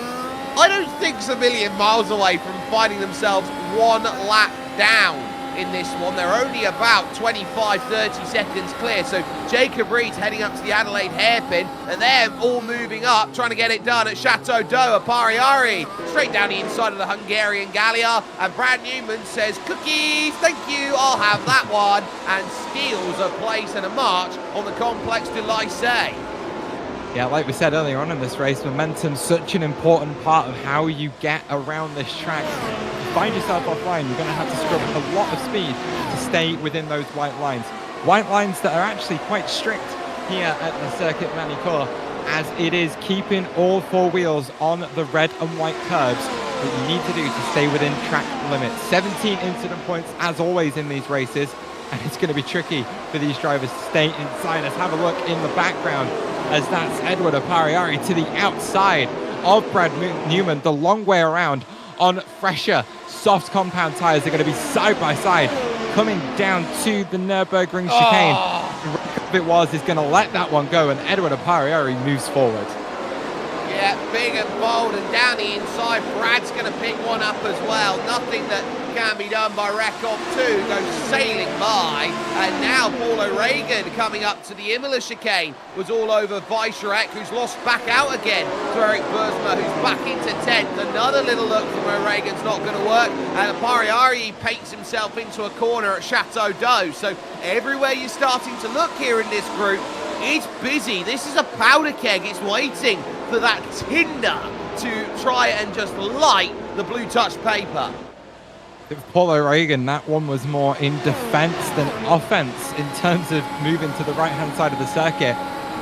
I don't think is a million miles away from finding themselves one lap down in this one. They're only about 25-30 seconds clear. So Jacob Reed's heading up to the Adelaide hairpin, and they're all moving up, trying to get it done at Chateau d'Eau. Apariari straight down the inside of the Hungarian Gallia, and Brad Newman says, cookies, thank you, I'll have that one, and steals a place and a march on the Complex de Lycée. Yeah, like we said earlier on in this race, momentum's such an important part of how you get around this track. If you find yourself offline, you're going to have to scrub a lot of speed to stay within those white lines. White lines that are actually quite strict here at the Circuit Magny-Cours, as it is keeping all four wheels on the red and white curbs that you need to do to stay within track limits. 17 incident points as always in these races, and it's going to be tricky for these drivers to stay inside. Let's have a look in the background as that's Edward Apariari to the outside of Brad Newman, the long way around on fresher soft compound tires. They're going to be side by side coming down to the Nürburgring chicane. It was is going to let that one go, and Edward Apariari moves forward. Yeah, big and bold, and down the inside, Brad's going to pick one up as well. Nothing that can be done by Rekov 2, goes sailing by, and now Paul O'Regan coming up to the Imola chicane was all over Weissrek, who's lost back out again to Eric Bursma, who's back into 10th. Another little look from O'Regan's not going to work, and Apariari paints himself into a corner at Chateau d'Eau. So everywhere you're starting to look here in this group, it's busy. This is a powder keg. It's waiting for that tinder to try and just light the blue touch paper. With Paul O'Regan, that one was more in defense than offense in terms of moving to the right-hand side of the circuit.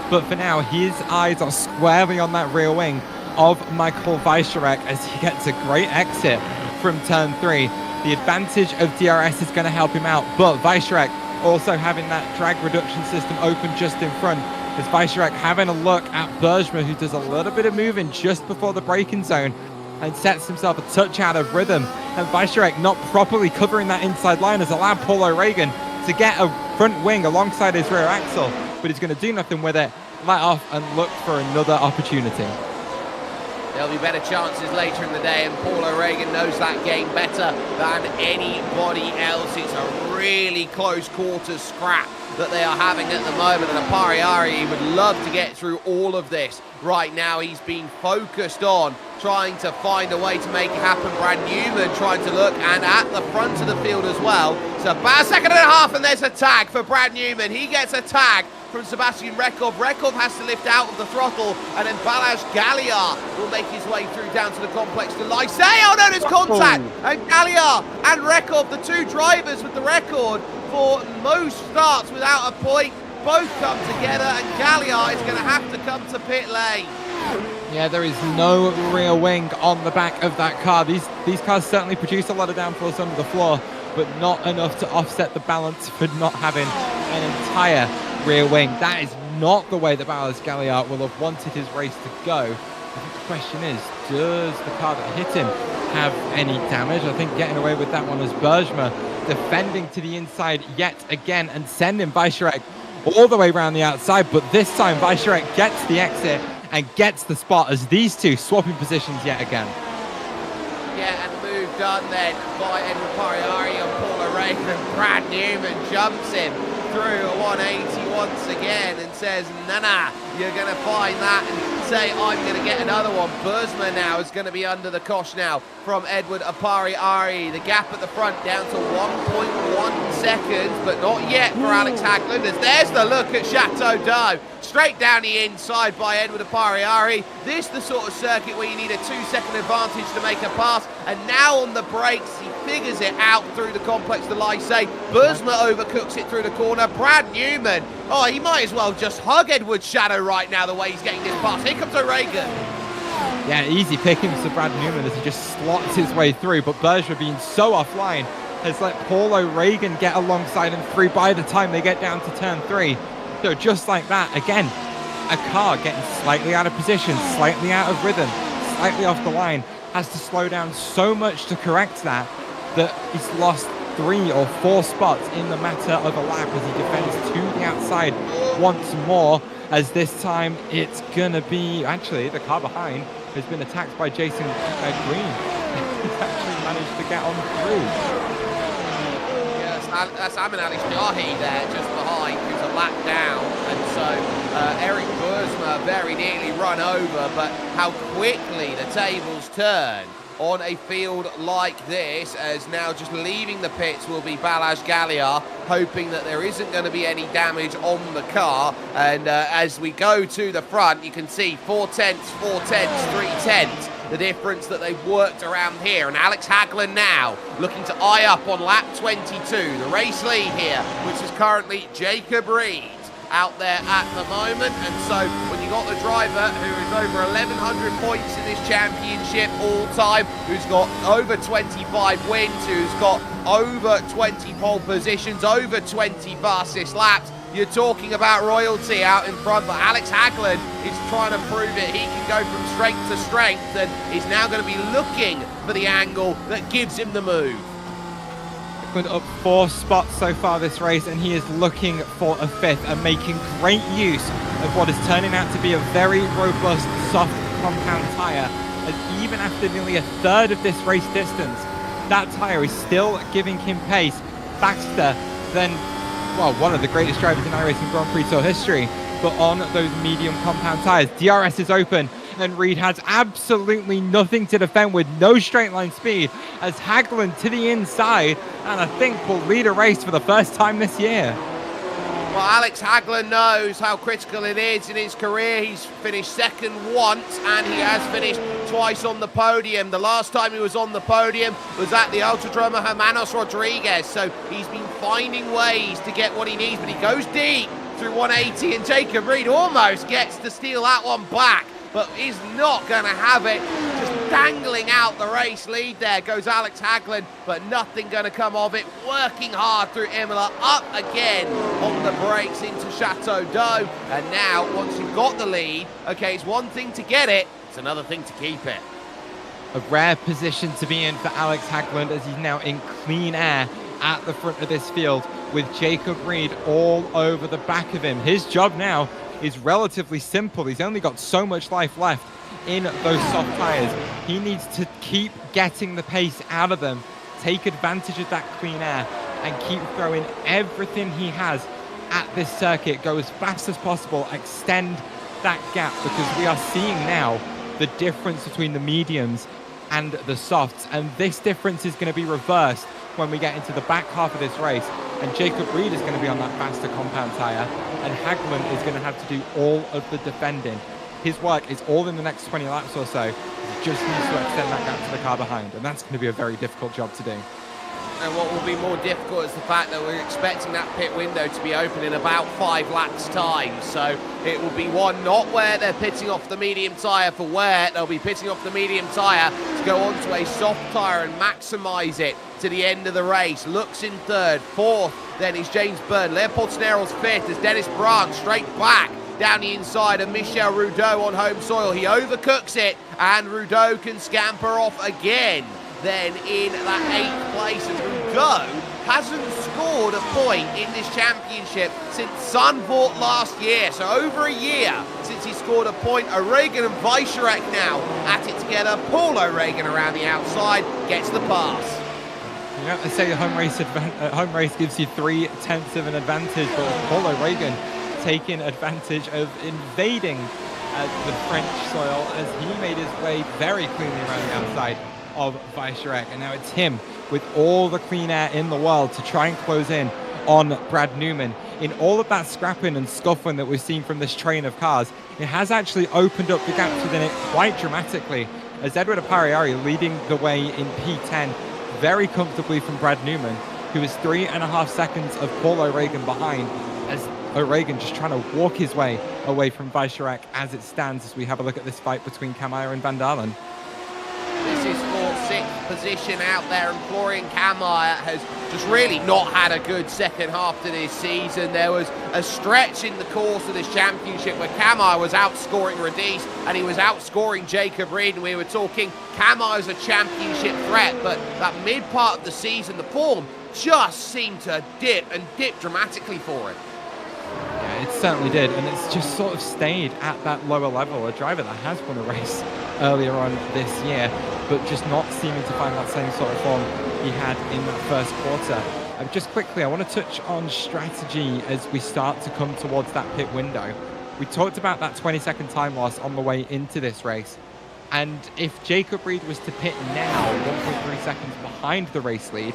But for now, his eyes are squarely on that rear wing of Michael Weissrek as he gets a great exit from turn 3. The advantage of DRS is going to help him out, but Weissrek also having that drag reduction system open just in front. As Weissrek having a look at Bergman, who does a little bit of moving just before the braking zone and sets himself a touch out of rhythm. And Weissrek not properly covering that inside line has allowed Paul O'Regan to get a front wing alongside his rear axle, but he's going to do nothing with it, let off and look for another opportunity. There'll be better chances later in the day, and Paul O'Regan knows that game better than anybody else. It's a really close quarters scrap that they are having at the moment, and Apariari would love to get through all of this. Right now, he's been focused on trying to find a way to make it happen. Brad Newman trying to look, and at the front of the field as well. So about a second and a half, and there's a tag for Brad Newman. He gets a tag from Sebastian Rekov. Rekov has to lift out of the throttle, and then Balázs Gallia will make his way through down to the Complex de Lycée. Oh no, there's contact! And Gallia and Rekov, the two drivers with the record for most starts without a point, both come together, and Gallia is going to have to come to pit lane. Yeah, there is no rear wing on the back of that car. These cars certainly produce a lot of downforce under the floor, but not enough to offset the balance for not having an entire rear wing. That is not the way that Balázs Gallia will have wanted his race to go. I think the question is, does the car that hit him have any damage? I think getting away with that one is Bergman defending to the inside yet again and sending Weissrek all the way around the outside, but this time Weissrek gets the exit and gets the spot as these two swapping positions yet again. Yeah, and the move done then by Edward Apariari on Paul O'Regan. Brad Newman jumps him through a 180 once again and says, nah, you're going to find that and say, I'm going to get another one. Bursma now is going to be under the cosh now from Edward Apari-Ari. The gap at the front down to 1.1 seconds, but not yet for Alex Hagland, as there's the look at Chateau d'Eau. Straight down the inside by Edward Apari-Ari. This the sort of circuit where you need a 2-second advantage to make a pass, and now on the brakes, he figures it out through the complex to Lysay. Bursma overcooks it through the corner. Brad Newman, oh, he might as well just hug Edward's shadow right now, the way he's getting this pass. Here comes O'Regan. Yeah, easy pickings for Brad Newman as he just slots his way through, but Berger being so offline has let Paul O'Regan get alongside him through by the time they get down to turn 3. So just like that, again, a car getting slightly out of position, slightly out of rhythm, slightly off the line, has to slow down so much to correct that he's lost 3 or 4 spots in the matter of a lap as he defends to the outside once more, as this time it's gonna be, actually the car behind has been attacked by Jason Green. He's actually managed to get on through. That's Amin Ali Shahi there just behind, who's a lap down, and so Eric Bursma very nearly run over, but how quickly the tables turn on a field like this, as now just leaving the pits will be Balazs Galliard, hoping that there isn't going to be any damage on the car. And as we go to the front, you can see 4 tenths, 4 tenths, 3 tenths, the difference that they've worked around here. And Alex Hagland now looking to eye up on lap 22, the race lead here, which is currently Jacob Reed out there at the moment. And so when you got the driver who is over 1,100 points in this championship all time, who's got over 25 wins, who's got over 20 pole positions, over 20 fastest laps, you're talking about royalty out in front. But Alex Hagland is trying to prove it. He can go from strength to strength, and he's now going to be looking for the angle that gives him the move. Up 4 spots so far this race, and he is looking for a 5th and making great use of what is turning out to be a very robust soft compound tyre, as even after nearly a third of this race distance, that tyre is still giving him pace faster than, well, one of the greatest drivers in iRacing Grand Prix Tour history, but on those medium compound tyres. DRS is open, and Reed has absolutely nothing to defend with no straight line speed, as Hagland to the inside, and I think will lead a race for the first time this year. Well, Alex Hagland knows how critical it is in his career. He's finished second once, and he has finished twice on the podium. The last time he was on the podium was at the Autodromo Hermanos Rodriguez, so he's been finding ways to get what he needs, but he goes deep through 180, and Jacob Reed almost gets to steal that one back, but he's not going to have it. Just dangling out the race lead there goes Alex Hagland, but nothing going to come of it. Working hard through Imola, up again on the brakes into Chateau d'Eau. And now, once you've got the lead, okay, it's one thing to get it, it's another thing to keep it. A rare position to be in for Alex Hagland, as he's now in clean air at the front of this field with Jacob Reed all over the back of him. His job now is relatively simple. He's only got so much life left in those soft tires. He needs to keep getting the pace out of them, take advantage of that clean air, and keep throwing everything he has at this circuit, go as fast as possible, extend that gap, because we are seeing now the difference between the mediums and the softs, and this difference is going to be reversed when we get into the back half of this race, and Jacob Reed is going to be on that faster compound tyre, and Hagland is going to have to do all of the defending. His work is all in the next 20 laps or so. He just needs to extend that gap to the car behind, and that's going to be a very difficult job to do. And what will be more difficult is the fact that we're expecting that pit window to be open in about 5 laps time. So it will be one not where they're pitting off the medium tyre for wear. They'll be pitting off the medium tyre to go onto a soft tyre and maximise it to the end of the race. Looks in third. Fourth then is James Byrne. Leopold Snerrel's fifth as Dennis Brandt straight back down the inside of Michel Rudeau on home soil. He overcooks it, and Rudeau can scamper off again. Then in that 8th place, and Rudeau hasn't scored a point in this championship since Zandvoort last year. So over a year since he scored a point. O'Regan and Weischerek now at it together. Paul O'Regan around the outside gets the pass. Yeah, they say home race gives you 3/10 of an advantage, but Paul O'Regan taking advantage of invading the French soil as he made his way very cleanly around the outside of Weissreich. And now it's him with all the clean air in the world to try and close in on Brad Newman. In all of that scrapping and scuffling that we've seen from this train of cars, it has actually opened up the gaps within it quite dramatically, as Edward Apariari leading the way in P10 very comfortably from Brad Newman, who is 3.5 seconds of Paul O'Regan behind, as O'Regan just trying to walk his way away from Weissreich as it stands, as we have a look at this fight between Kammeyer and Van Dalen. This is for 6th position out there, and Florian Kammeyer has just really not had a good second half to this season. There was a stretch in the course of this championship where Kammeyer was outscoring Radice and he was outscoring Jacob Reed, and we were talking Kammeyer's a championship threat, but that mid part of the season, the form just seemed to dip dramatically for him. Yeah, it certainly did, and it's just sort of stayed at that lower level. A driver that has won a race earlier on this year, but just not seeming to find that same sort of form he had in that first quarter. Just quickly, I want to touch on strategy as we start to come towards that pit window. We talked about that 20-second time loss on the way into this race, and if Jacob Reed was to pit now, 1.3 seconds behind the race lead,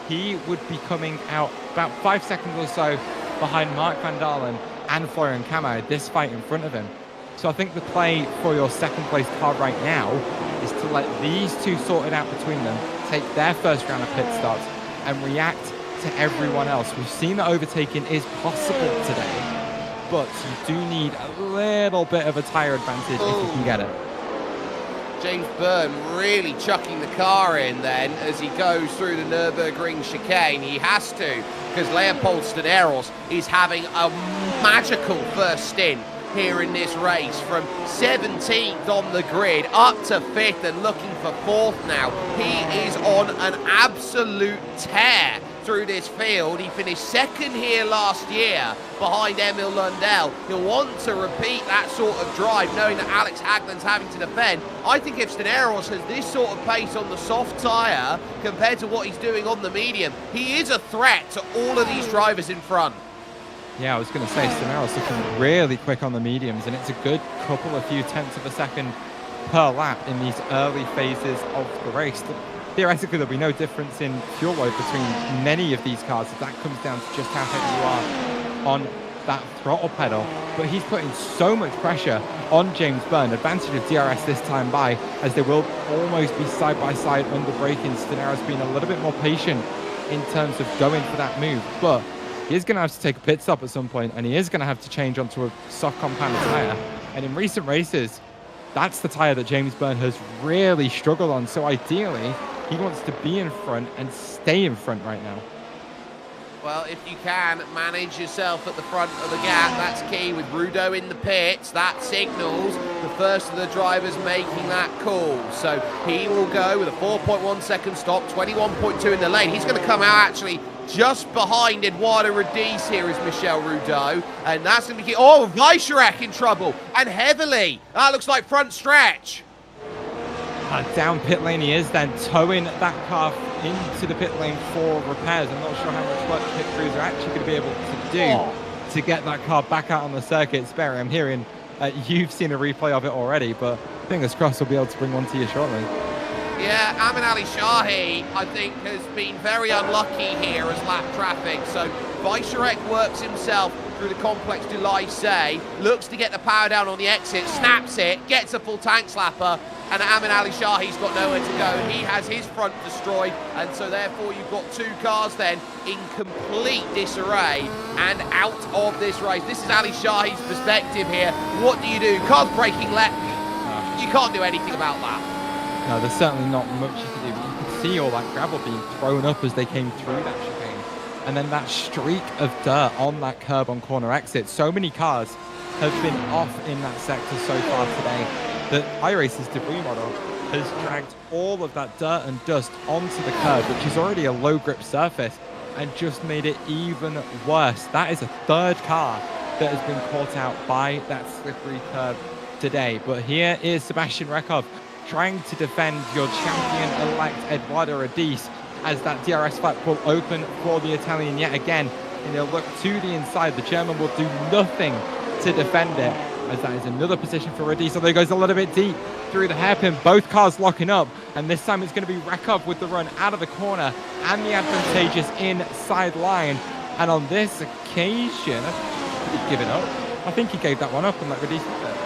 he would be coming out about 5 seconds or so behind Mark Van Dalen and Florian Kammeyer, this fight in front of him. So I think the play for your second place car right now is to let these two sort it out between them, take their first round of pit stops and react to everyone else. We've seen that overtaking is possible today, but you do need a little bit of a tyre advantage if you can get it. James Byrne really chucking the car in then as he goes through the Nürburgring chicane. He has to, because Leopold Staneros is having a magical first stint here in this race, from 17th on the grid up to 5th and looking for 4th now. He is on an absolute tear through this field. He finished 2nd here last year behind Emil Lundell. He'll want to repeat that sort of drive, knowing that Alex Hagland's having to defend. I think if Staneros has this sort of pace on the soft tyre compared to what he's doing on the medium, he is a threat to all of these drivers in front. Yeah, I was going to say, Staneros looking really quick on the mediums, and it's a good few tenths of a second per lap in these early phases of the race. Theoretically, there'll be no difference in fuel load between many of these cars if that comes down to just how heavy you are on that throttle pedal. But he's putting so much pressure on James Byrne. Advantage of DRS this time by, as they will almost be side by side under braking. Staneros being a little bit more patient in terms of going for that move, but he is going to have to take a pit stop at some point, and he is going to have to change onto a soft compounded tyre. And in recent races, that's the tyre that James Byrne has really struggled on. So ideally, he wants to be in front and stay in front right now. Well, if you can manage yourself at the front of the gap, that's key. With Rudo in the pits, that signals the first of the drivers making that call. So he will go with a 4.1 second stop, 21.2 in the lane. He's going to come out actually just behind Eduardo Radice here is Michel Rudeau, and that's going to be key. Oh, Weissreich in trouble, and heavily. That looks like front stretch. Down pit lane he is, then towing that car into the pit lane for repairs. I'm not sure how much work pit crews are actually going to be able to do to get that car back out on the circuit. Sperry, I'm hearing you've seen a replay of it already, but fingers crossed we'll be able to bring one to you shortly. Yeah, Amin Ali Shahi, I think, has been very unlucky here as lap traffic. So Weissreich works himself through the complex du Lycée, looks to get the power down on the exit, snaps it, gets a full tank slapper, and Amin Ali Shahi's got nowhere to go. He has his front destroyed, and so therefore you've got two cars then in complete disarray and out of this race. This is Ali Shahi's perspective here. What do you do? Car's braking left. You can't do anything about that. No, there's certainly not much you can do, but you can see all that gravel being thrown up as they came through that chicane. And then that streak of dirt on that curb on corner exit. So many cars have been off in that sector so far today that iRacing's debris model has dragged all of that dirt and dust onto the curb, which is already a low grip surface, and just made it even worse. That is a third car that has been caught out by that slippery curb today. But here is Sebastian Rekov trying to defend your champion-elect Eduardo Radice as that DRS flap will open for the Italian yet again. And he'll look to the inside. The German will do nothing to defend it. as that is another position for Radiso. There goes a little bit deep through the hairpin. Both cars locking up, and this time it's going to be Rekov with the run out of the corner and the advantageous inside line. And on this occasion, did he give it up? I think he gave that one up and let Radiso do it.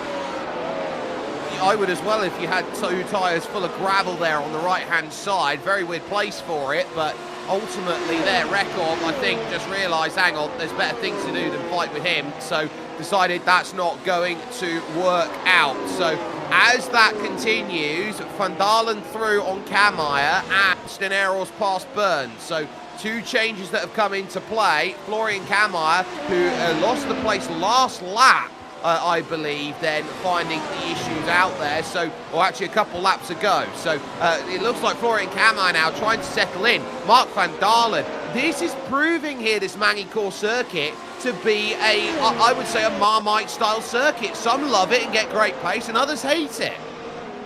I would as well if you had two tyres full of gravel there on the right-hand side. Very weird place for it, but ultimately their record, I think, just realised, hang on, there's better things to do than fight with him, so decided that's not going to work out. So as that continues, Van Dalen through on Kamaya and Steneros past Burns. So two changes that have come into play. Florian Kamaya, who lost the place last lap, I believe, then finding the issues out there. So, or actually a couple laps ago. So it looks like Florian Kamaya now trying to settle in. Mark Van Dalen, this is proving here, this Magny-Cours circuit, to be I would say, a Marmite-style circuit. Some love it and get great pace, and others hate it.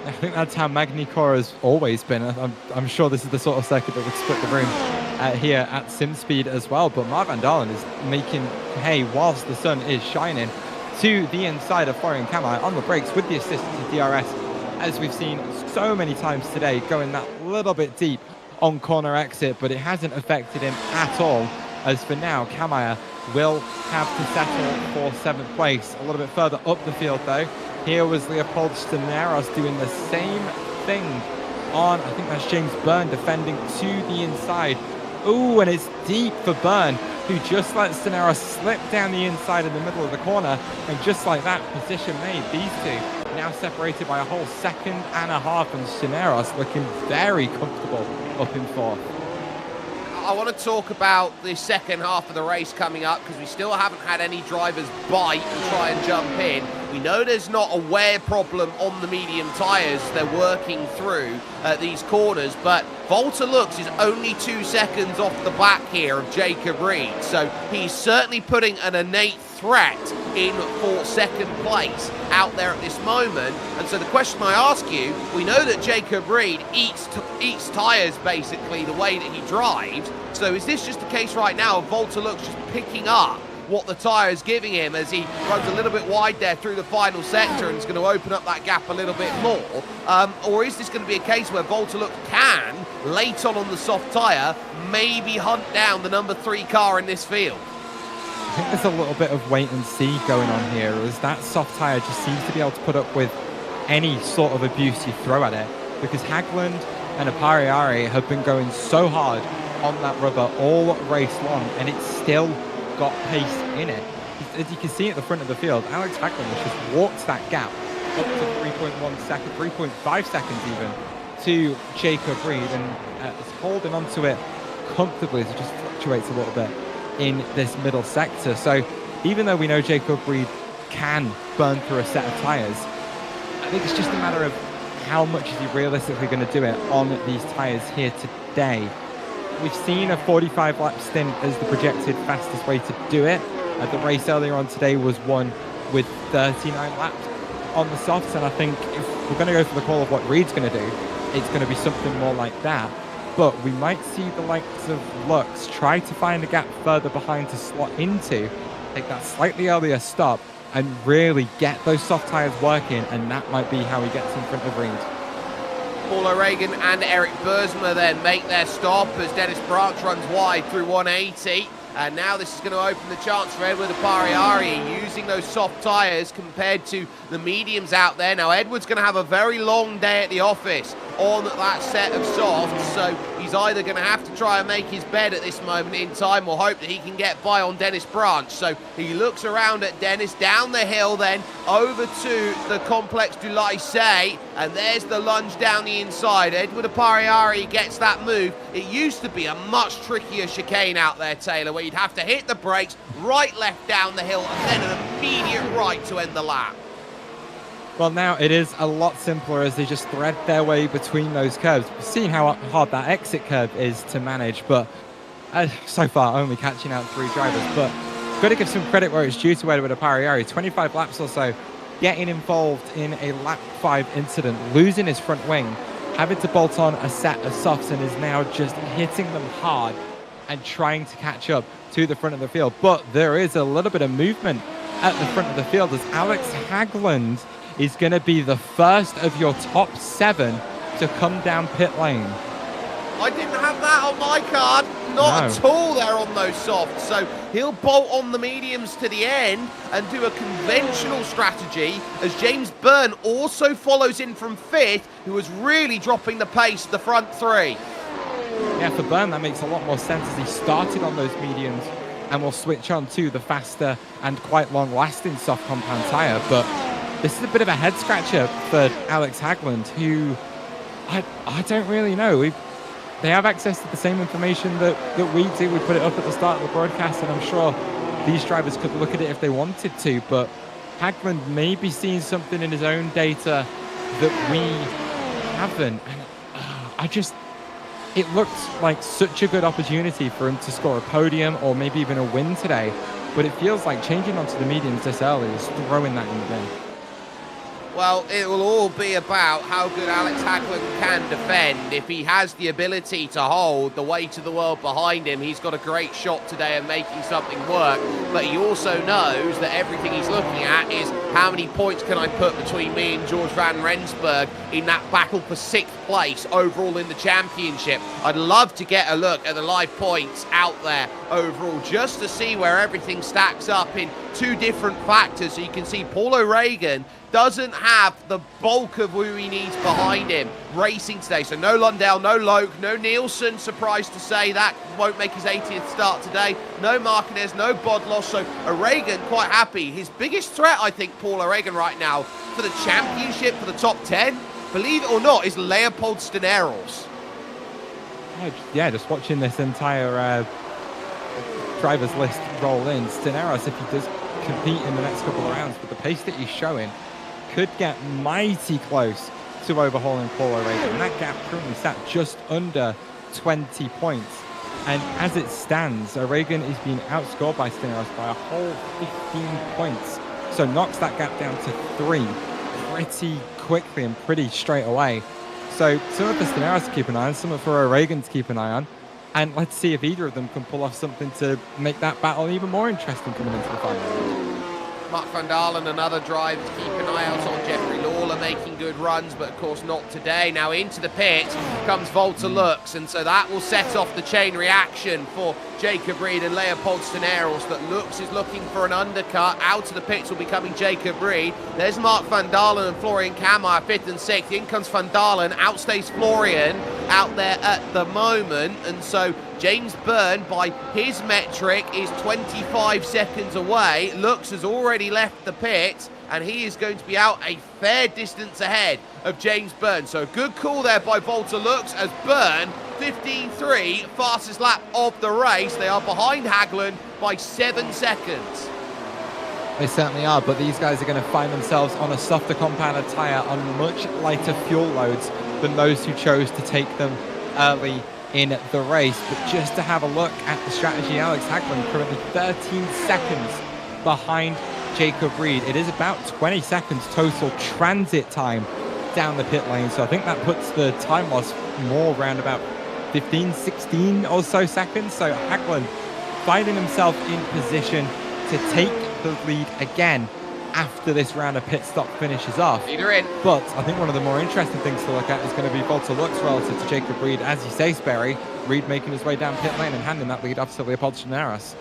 I think that's how Magny-Cours has always been. I'm sure this is the sort of circuit that would split the room here at SimSpeed as well. But Mark Van Dalen is making hay whilst the sun is shining to the inside of Florian Kamaya on the brakes with the assist to DRS, as we've seen so many times today, going that little bit deep on corner exit, but it hasn't affected him at all, as for now Kamaya will have to settle for 7th place. A little bit further up the field though, here was Leopold Steneros doing the same thing on, I think that's James Byrne, defending to the inside. Ooh, and it's deep for Byrne, who just lets Steneros slip down the inside in the middle of the corner, and just like that, position made. These two now separated by a whole second and a half, and Steneros looking very comfortable up in 4th. I want to talk about the second half of the race coming up, because we still haven't had any drivers bite and try and jump in. We know there's not a wear problem on the medium tyres they're working through these corners, but Volta Lux is only 2 seconds off the back here of Jacob Reed, so he's certainly putting an innate threat in for 2nd place out there at this moment. And so the question I ask you, we know that Jacob Reed eats tyres basically the way that he drives, so is this just the case right now of Volta Lux just picking up what the tyre is giving him as he runs a little bit wide there through the final sector and is going to open up that gap a little bit more? Or is this going to be a case where Volta Lux can, late on the soft tyre, maybe hunt down the number 3 car in this field? I think there's a little bit of wait and see going on here, as that soft tyre just seems to be able to put up with any sort of abuse you throw at it, because Hagland and Apariari have been going so hard on that rubber all race long, and it's still got pace in it. As you can see at the front of the field, Alex Hagland has just walked that gap up to 3.1 seconds, 3.5 seconds even, to Jacob Reed, and is holding onto it comfortably as it just fluctuates a little bit in this middle sector. So even though we know Jacob Reed can burn through a set of tyres, I think it's just a matter of how much is he realistically going to do it on these tyres here today. We've seen a 45 lap stint as the projected fastest way to do it. The race earlier on today was won with 39 laps on the softs, and I think if we're going to go for the call of what Reed's going to do, it's going to be something more like that. But we might see the likes of Lux try to find a gap further behind to slot into, take that slightly earlier stop, and really get those soft tyres working, and that might be how he gets in front of Reed. Paul O'Regan and Eric Bursma then make their stop as Dennis Branch runs wide through 180. And now this is going to open the chance for Edward Apariari, using those soft tyres compared to the mediums out there. Now Edward's going to have a very long day at the office on that set of softs, so he's either going to have to try and make his bed at this moment in time or hope that he can get by on Dennis Branch. So he looks around at Dennis, down the hill then, over to the Complex du Lycée, and there's the lunge down the inside. Edward Apariari gets that move. It used to be a much trickier chicane out there, Taylor, where you'd have to hit the brakes, right, left down the hill, and then an immediate right to end the lap. Well, now it is a lot simpler as they just thread their way between those curves. We've seen how hard that exit curve is to manage, but so far only catching out 3 drivers. But got to give some credit where it's due to Edward Apariari. 25 laps or so, getting involved in a lap 5 incident, losing his front wing, having to bolt on a set of softs, and is now just hitting them hard and trying to catch up to the front of the field. But there is a little bit of movement at the front of the field, as Alex Hagland is going to be the first of your top 7 to come down pit lane. I didn't have that on my card. Not at all there on those softs. So he'll bolt on the mediums to the end and do a conventional strategy as James Byrne also follows in from 5th, who was really dropping the pace of the front 3. Yeah, for Byrne, that makes a lot more sense as he started on those mediums and will switch on to the faster and quite long-lasting soft compound tyre. But this is a bit of a head-scratcher for Alex Hagland, who I don't really know. They have access to the same information that we do. We put it up at the start of the broadcast, and I'm sure these drivers could look at it if they wanted to, but Hagland may be seeing something in his own data that we haven't. And it looked like such a good opportunity for him to score a podium or maybe even a win today, but it feels like changing onto the mediums this early is throwing that in the bin. Well, it will all be about how good Alex Hagland can defend. If he has the ability to hold the weight of the world behind him, he's got a great shot today at making something work. But he also knows that everything he's looking at is how many points can I put between me and George Van Rensburg in that battle for 6th place overall in the championship. I'd love to get a look at the live points out there overall just to see where everything stacks up in 2 different factors. So you can see Paul O'Regan doesn't have the bulk of who he needs behind him racing today. So no Lundell, no Loke, no Nielsen, surprised to say that won't make his 80th start today. No Martinez, no Bodlos. So O'Regan quite happy. His biggest threat, I think, Paul O'Regan right now for the championship, for the top 10, believe it or not, is Leopold Steneros. Yeah, just watching this entire drivers list roll in, Steneros, if he does compete in the next couple of rounds with the pace that he's showing, could get mighty close to overhauling Paul O'Regan. And that gap currently sat just under 20 points. And as it stands, O'Regan is being outscored by Steneros by a whole 15 points. So knocks that gap down to 3 pretty quickly and pretty straight away. So some for Steneros to keep an eye on, some for O'Regan to keep an eye on. And let's see if either of them can pull off something to make that battle even more interesting coming into the final. Mark van Dalen, another drive to keep an eye out on. Jeffrey Lawler making good runs, but of course not today. Now into the pit comes Volta Lux, and so that will set off the chain reaction for Jacob Reed and Leopold Steneros. That Lux is looking for an undercut. Out of the pits will be coming Jacob Reed. There's Mark van Dalen and Florian Kammeier, 5th and 6th. In comes van Dalen, outstays Florian out there at the moment, and so James Byrne, by his metric, is 25 seconds away. Lux has already left the pit, and he is going to be out a fair distance ahead of James Byrne. So good call there by Volta Lux, as Byrne, 15.3, fastest lap of the race. They are behind Hagland by 7 seconds. They certainly are, but these guys are going to find themselves on a softer compounded tyre on much lighter fuel loads than those who chose to take them early in the race. But just to have a look at the strategy, Alex Hagland currently 13 seconds behind Jacob Reed. It is about 20 seconds total transit time down the pit lane, so I think that puts the time loss more around about 15, 16 or so seconds. So Hagland finding himself in position to take the lead again after this round of pit stop finishes off. Leader in. But I think one of the more interesting things to look at is going to be Volta Lux relative to Jacob Reed. As you say, Sperry, Reed making his way down pit lane and handing that lead off to Leopold Steneros.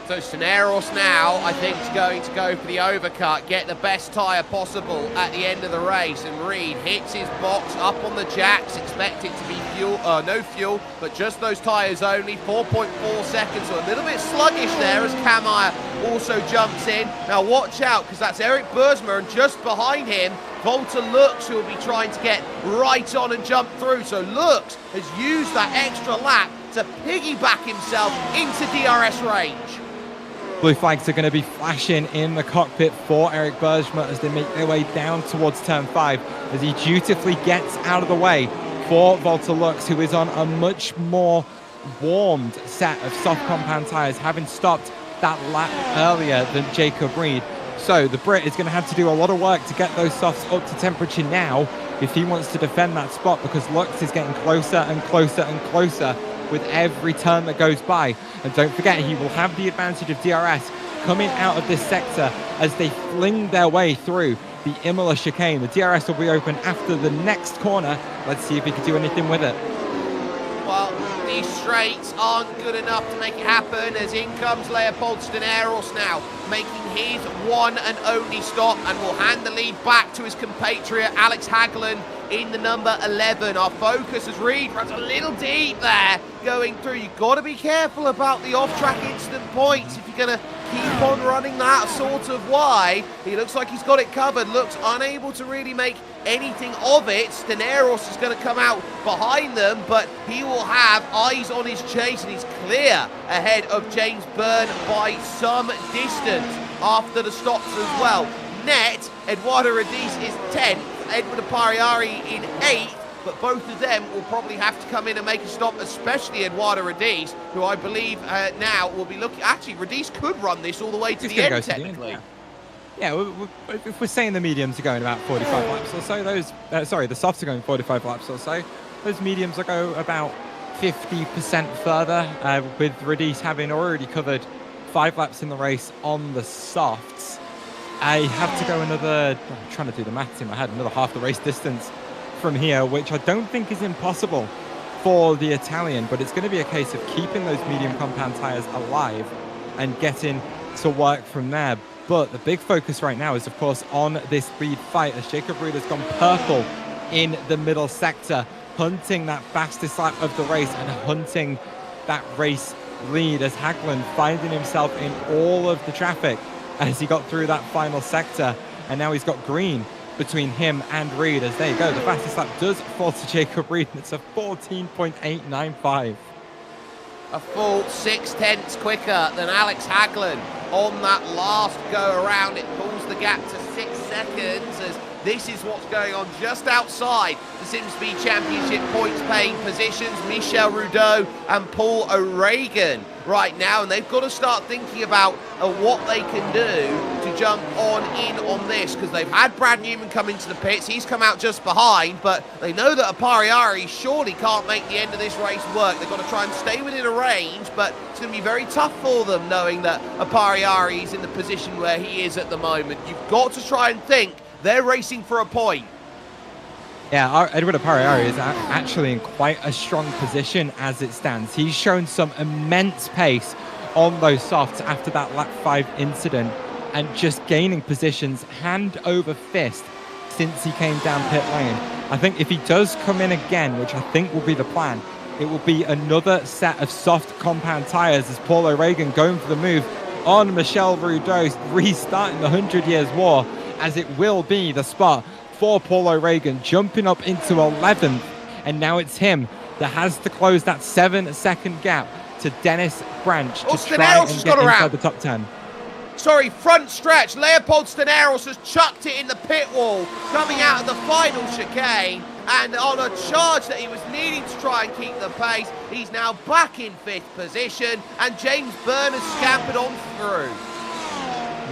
So Steneros now, I think, is going to go for the overcut, get the best tyre possible at the end of the race, and Reed hits his box up on the jacks, expect it to be fuel, no fuel, but just those tyres only, 4.4 seconds, so a little bit sluggish there as Kammeier also jumps in. Now watch out, because that's Eric Bursma, and just behind him, Volta Lux, who will be trying to get right on and jump through. So Lux has used that extra lap to piggyback himself into DRS range. Blue flags are going to be flashing in the cockpit for Eric Bergman as they make their way down towards turn 5, as he dutifully gets out of the way for Volta Lux, who is on a much more warmed set of soft compound tyres, having stopped that lap earlier than Jacob Reed. So the Brit is going to have to do a lot of work to get those softs up to temperature now if he wants to defend that spot, because Lux is getting closer and closer and closer with every turn that goes by. And don't forget, he will have the advantage of DRS coming out of this sector as they fling their way through the Imola chicane. The DRS will be open after the next corner. Let's see if he can do anything with it. Well, these straights aren't good enough to make it happen, as in comes Leopold Steneros now, making his one and only stop, and will hand the lead back to his compatriot Alex Hagland in the number 11. Our focus as Reed runs a little deep there going through. You've got to be careful about the off-track instant points if you're going to keep on running that sort of wide. He looks like he's got it covered, looks unable to really make anything of it. Steneros is going to come out behind them, but he will have eyes on his chase, and he's clear ahead of James Byrne by some distance after the stops as well. Net, Eduardo Radice is 10th, Edward Apariari in 8th, but both of them will probably have to come in and make a stop, especially Eduardo Radice, who I believe now will be looking... Actually, Radice could run this all the way to the end, technically. Yeah, if we're saying the mediums are going about 45 laps or so, those... sorry, the softs are going 45 laps or so, those mediums will go about 50% further, with Radice having already covered 5 laps in the race on the softs. I have to go another, I'm trying to do the maths in my head, another half the race distance from here, which I don't think is impossible for the Italian, but it's going to be a case of keeping those medium compound tyres alive and getting to work from there. But the big focus right now is, of course, on this lead fight, as Jacob Reed has gone purple in the middle sector, hunting that fastest lap of the race and hunting that race lead, as Hagland finding himself in all of the traffic as he got through that final sector, and now he's got green between him and Reed. As there you go, the fastest lap does fall to Jacob Reed, and it's a 14.895. A full 6/10 quicker than Alex Hagland on that last go around. It pulls the gap to 6 seconds, as this is what's going on just outside the SimSpeed Championship points paying positions. Michel Rudeau and Paul O'Regan right now, and they've got to start thinking about what they can do to jump in on this, because they've had Brad Newman come into the pits. He's come out just behind, but they know that Apariari surely can't make the end of this race work. They've got to try and stay within a range, but it's going to be very tough for them knowing that Apariari is in the position where he is at the moment. You've got to try and think they're racing for a point. Yeah, Edward Apariari is actually in quite a strong position as it stands. He's shown some immense pace on those softs after that lap 5 incident, and just gaining positions hand over fist since he came down pit lane. I think if he does come in again, which I think will be the plan, it will be another set of soft compound tyres, as Paul O'Regan going for the move on Michel Rudeau, restarting the 100 Years War, as it will be the spot for Paul O'Regan, jumping up into 11th, and now it's him that has to close that 7-second gap to Dennis Branch to try and get inside the top 10. Sorry, front stretch. Leopold Steneros has chucked it in the pit wall, coming out of the final chicane, and on a charge that he was needing to try and keep the pace, he's now back in 5th position, and James Byrne has scampered on through.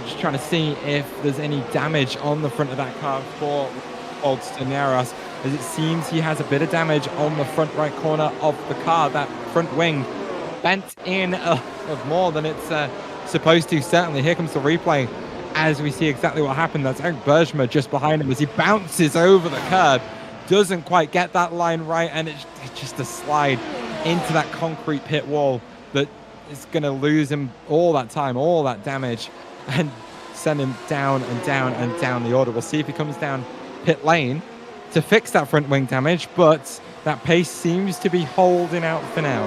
Just trying to see if there's any damage on the front of that car for old Steneros, as it seems he has a bit of damage on the front right corner of the car. That front wing bent in of more than it's supposed to, certainly. Here comes the replay as we see exactly what happened. That's Eric Bergema just behind him as he bounces over the curb, doesn't quite get that line right, and it's just a slide into that concrete pit wall that is going to lose him all that time, all that damage, and send him down and down and down the order. We'll see if he comes down pit lane to fix that front wing damage, but that pace seems to be holding out for now.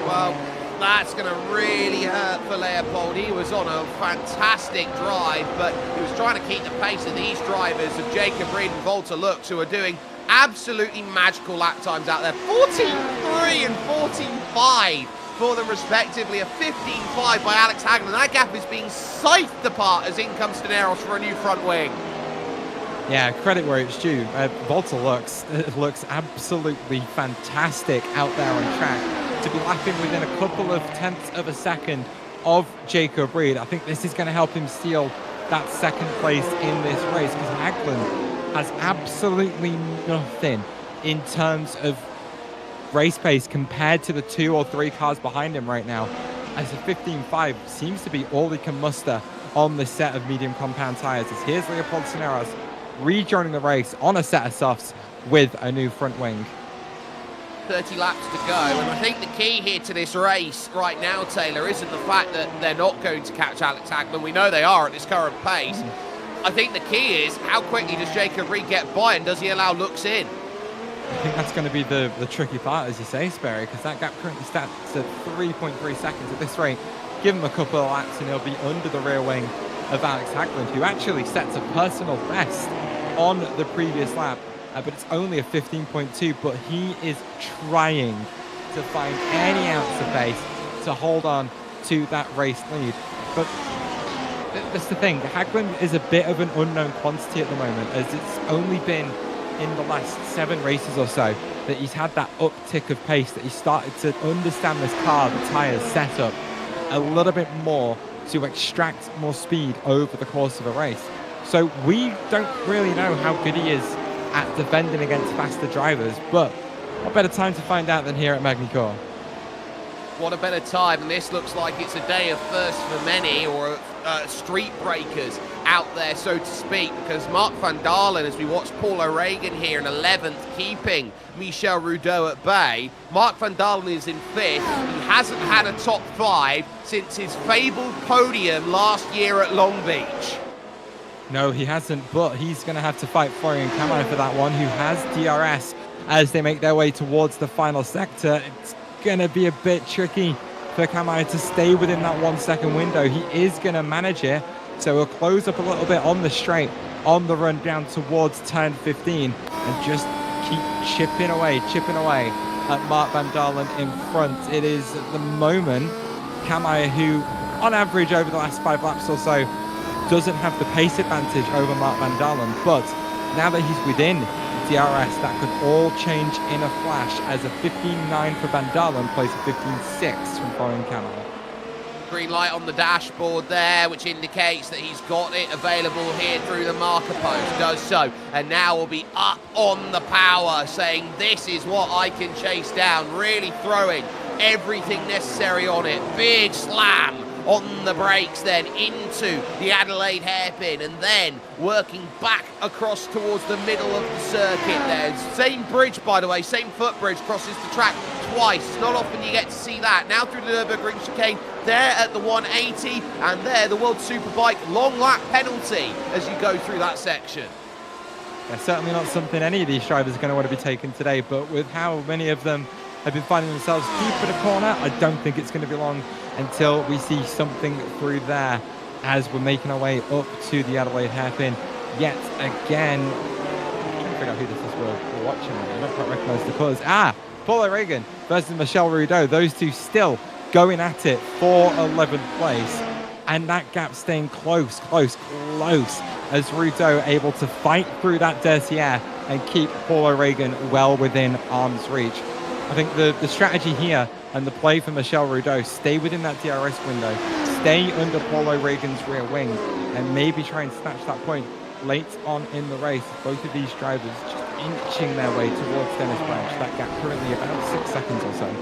Well, that's going to really hurt for Leopold. He was on a fantastic drive, but he was trying to keep the pace of these drivers, of Jacob Reed and Volta Lux, who are doing absolutely magical lap times out there. 14.3 and 14.5 for them respectively, a 15.5 by Alex Hagland. That gap is being scythed apart as in comes Steneros for a new front wing. Yeah, credit where it's due. Volta looks absolutely fantastic out there on track, to be lapping within a couple of tenths of a second of Jacob Reed. I think this is going to help him steal that second place in this race, because Hagland has absolutely nothing in terms of race pace compared to the 2 or 3 cars behind him right now. as a 15.5 seems to be all he can muster on this set of medium compound tires. As here's Leopold Soneros rejoining the race on a set of softs with a new front wing. 30 laps to go, and I think the key here to this race right now, Taylor, isn't the fact that they're not going to catch Alex Hagman. We know they are at this current pace. I think the key is how quickly does Jacob Reed get by, and does he allow looks in? I think that's going to be the tricky part, as you say, Sperry, because that gap currently stands at 3.3 seconds at this rate. Give him a couple of laps and he'll be under the rear wing of Alex Hagman, who actually sets a personal best on the previous lap. But it's only a 15.2, but he is trying to find any ounce of pace to hold on to that race lead. But that's the thing, Hagman is a bit of an unknown quantity at the moment, as it's only been in the last 7 races or so that he's had that uptick of pace, that he started to understand this car, the tyres, set up a little bit more to extract more speed over the course of a race. So we don't really know how good he is at defending against faster drivers, but what better time to find out than here at Magny-Cours? What a better time, and this looks like it's a day of firsts for many, or street breakers out there, so to speak, because Mark van Dalen, as we watch Paul O'Regan here in 11th, keeping Michel Rudeau at bay. Mark van Dalen is in 5th. He hasn't had a top 5 since his fabled podium last year at Long Beach. No, he hasn't, but he's going to have to fight Florian Camo for that one, who has DRS as they make their way towards the final sector. It's going to be a bit tricky for Camo to stay within that 1 second window. He is going to manage it, so he'll close up a little bit on the straight on the run down towards turn 15 and just keep chipping away at Mark van Dalen in front. It is at the moment Camo, who on average over the last 5 laps or so doesn't have the pace advantage over Mark van Dalen, but now that he's within DRS, that could all change in a flash, as a 15.9 for van Dalen plays a 15.6 from Florian Camo. Green light on the dashboard there, which indicates that he's got it available here through the marker post. Does so, and now will be up on the power, saying this is what I can chase down, really throwing everything necessary on it. Big slam on the brakes then into the Adelaide hairpin, and then working back across towards the middle of the circuit there. Same bridge, by the way, same footbridge, crosses the track twice. It's not often you get to see that. Now through the Nürburgring chicane, there at the 180, and there the World Superbike long lap penalty as you go through that section. Yeah, certainly not something any of these drivers are going to want to be taking today, but with how many of them have been finding themselves deep in a corner, I don't think it's going to be long until we see something through there, as we're making our way up to the Adelaide hairpin yet again. I'm trying to figure out who this is we're watching. I don't quite recognise the colours. Paul O'Regan versus Michel Rudeau. Those two still going at it for 11th place, and that gap staying close as Rudeau able to fight through that dirty air and keep Paul O'Regan well within arm's reach. I think the strategy here and the play for Michel Rudeau, stay within that DRS window, stay under Paul O'Regan's rear wing, and maybe try and snatch that point late on in the race. Both of these drivers just inching their way towards Dennis Branch. That gap currently about 6 seconds or so.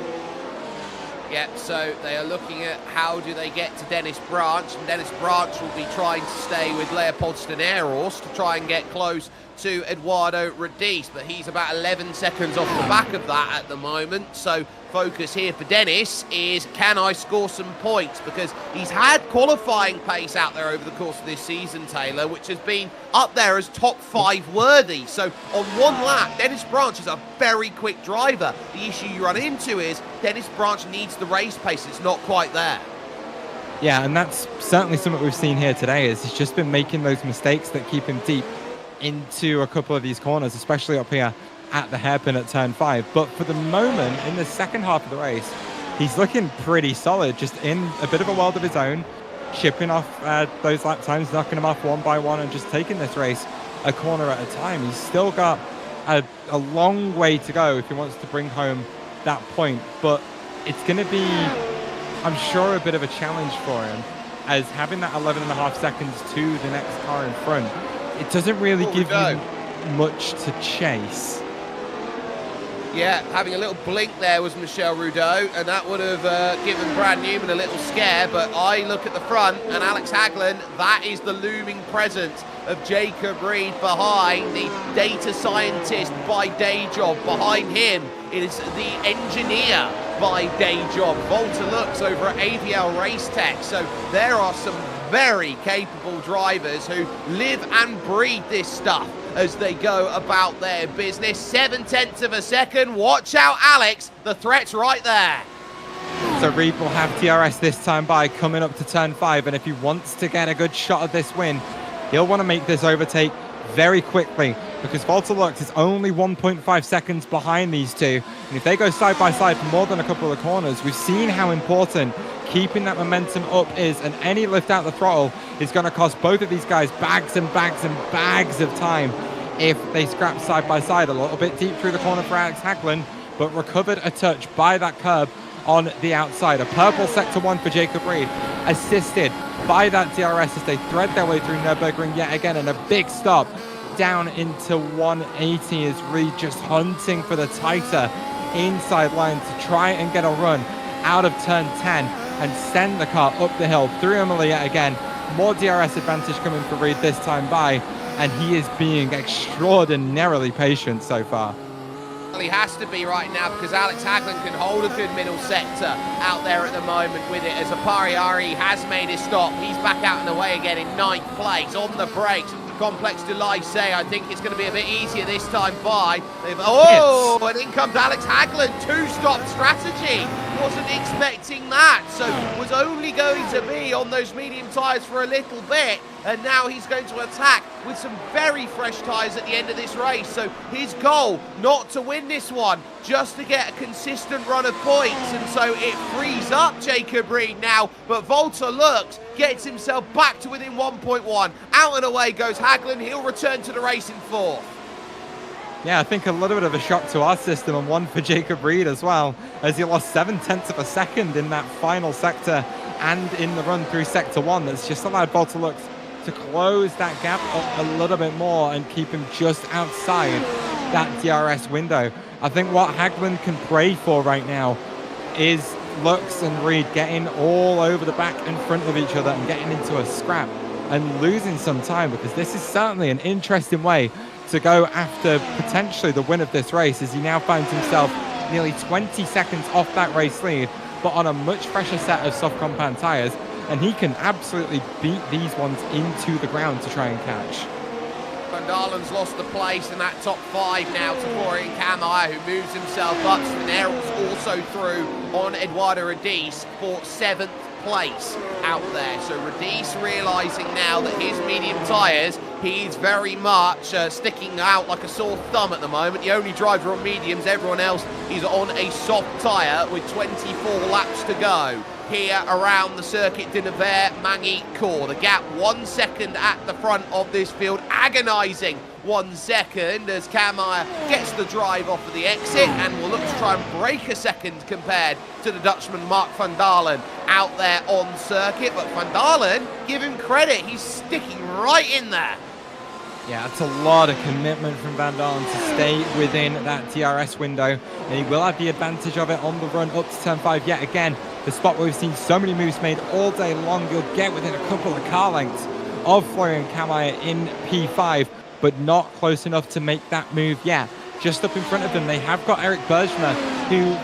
Yep, so they are looking at how do they get to Dennis Branch, and Dennis Branch will be trying to stay with Leopold Steneros to try and get close to Eduardo Radice, but he's about 11 seconds off the back of that at the moment. So focus here for Dennis is, can I score some points? Because he's had qualifying pace out there over the course of this season, Taylor, which has been up there as top 5 worthy. So on 1 lap, Dennis Branch is a very quick driver. The issue you run into is Dennis Branch needs the race pace. It's not quite there. Yeah, and that's certainly something we've seen here today, is he's just been making those mistakes that keep him deep into a couple of these corners, especially up here at the hairpin at turn 5. But for the moment, in the second half of the race, he's looking pretty solid, just in a bit of a world of his own, chipping off those lap times, knocking them off one by one, and just taking this race a corner at a time. He's still got a long way to go if he wants to bring home that point, but it's going to be, I'm sure, a bit of a challenge for him, as having that 11.5 seconds to the next car in front, it doesn't really give you much to chase. Yeah, having a little blink there was Michel Rudeau, and that would have given Brad Newman a little scare, but I look at the front, and Alex Hagland, that is the looming presence of Jacob Reed behind the data scientist by day job. Behind him is the engineer by day job, Volta Lux over at AVL Race Tech. So there are some very capable drivers who live and breathe this stuff as they go about their business. 0.7 of a second. Watch out, Alex. The threat's right there. So Reed will have DRS this time by coming up to turn 5, and if he wants to get a good shot at this win, he'll want to make this overtake very quickly, because Volta Lux is only 1.5 seconds behind these two, and if they go side by side for more than a couple of corners, we've seen how important keeping that momentum up is, and any lift out the throttle is going to cost both of these guys bags and bags and bags of time if they scrap side by side. A little bit deep through the corner for Alex Hagland, but recovered a touch by that curb on the outside. A purple sector 1 for Jacob Reed, assisted by that DRS as they thread their way through Nürburgring yet again, and a big stop down into 180 is Reed just hunting for the tighter inside line to try and get a run out of turn 10 and send the car up the hill through Imola yet again. More DRS advantage coming for Reed this time by, and he is being extraordinarily patient so far. He has to be right now, because Alex Hagland can hold a good middle sector out there at the moment with it, as Apariari has made his stop. He's back out and away again in 9th place on the brakes. Complex to say, I think it's going to be a bit easier this time by. Oh, and in comes Alex Hagland, 2-stop strategy. Wasn't expecting that, so was only going to be on those medium tyres for a little bit, and now he's going to attack with some very fresh tyres at the end of this race. So his goal, not to win this one, just to get a consistent run of points, and so it frees up Jacob Reed now, but Volta Lux gets himself back to within 1.1. Out and away goes Hagland. He'll return to the race in 4th. Yeah, I think a little bit of a shock to our system, and one for Jacob Reed as well, as he lost 0.7 of a second in that final sector and in the run through sector 1. That's just allowed Volta Lux to close that gap up a little bit more and keep him just outside that DRS window. I think what Hagland can pray for right now is Lux and Reed getting all over the back and front of each other and getting into a scrap and losing some time, because this is certainly an interesting way to go after potentially the win of this race, as he now finds himself nearly 20 seconds off that race lead, but on a much fresher set of soft compound tyres, and he can absolutely beat these ones into the ground to try and catch. Van Dalen's lost the place in that top 5 now to Florian Kammeyer, who moves himself up. Spanarel's also through on Eduardo Radice for 7th place out there. So Radice realising now that his medium tyres, he's very much sticking out like a sore thumb at the moment. The only driver on mediums, everyone else is on a soft tyre with 24 laps to go here around the Circuit de Nevers Magny-Cours. The gap 1 second at the front of this field, agonising 1 second as Kammeyer gets the drive off of the exit and will look to try and break a second compared to the Dutchman Mark van Dalen out there on circuit. But van Dalen, give him credit, he's sticking right in there. Yeah, it's a lot of commitment from Van Dalen to stay within that DRS window, and he will have the advantage of it on the run up to turn 5 yet again. The spot where we've seen so many moves made all day long. You'll get within a couple of car lengths of Florian Kammeyer in P5, but not close enough to make that move yet. Just up in front of them, they have got Eric Bergman, who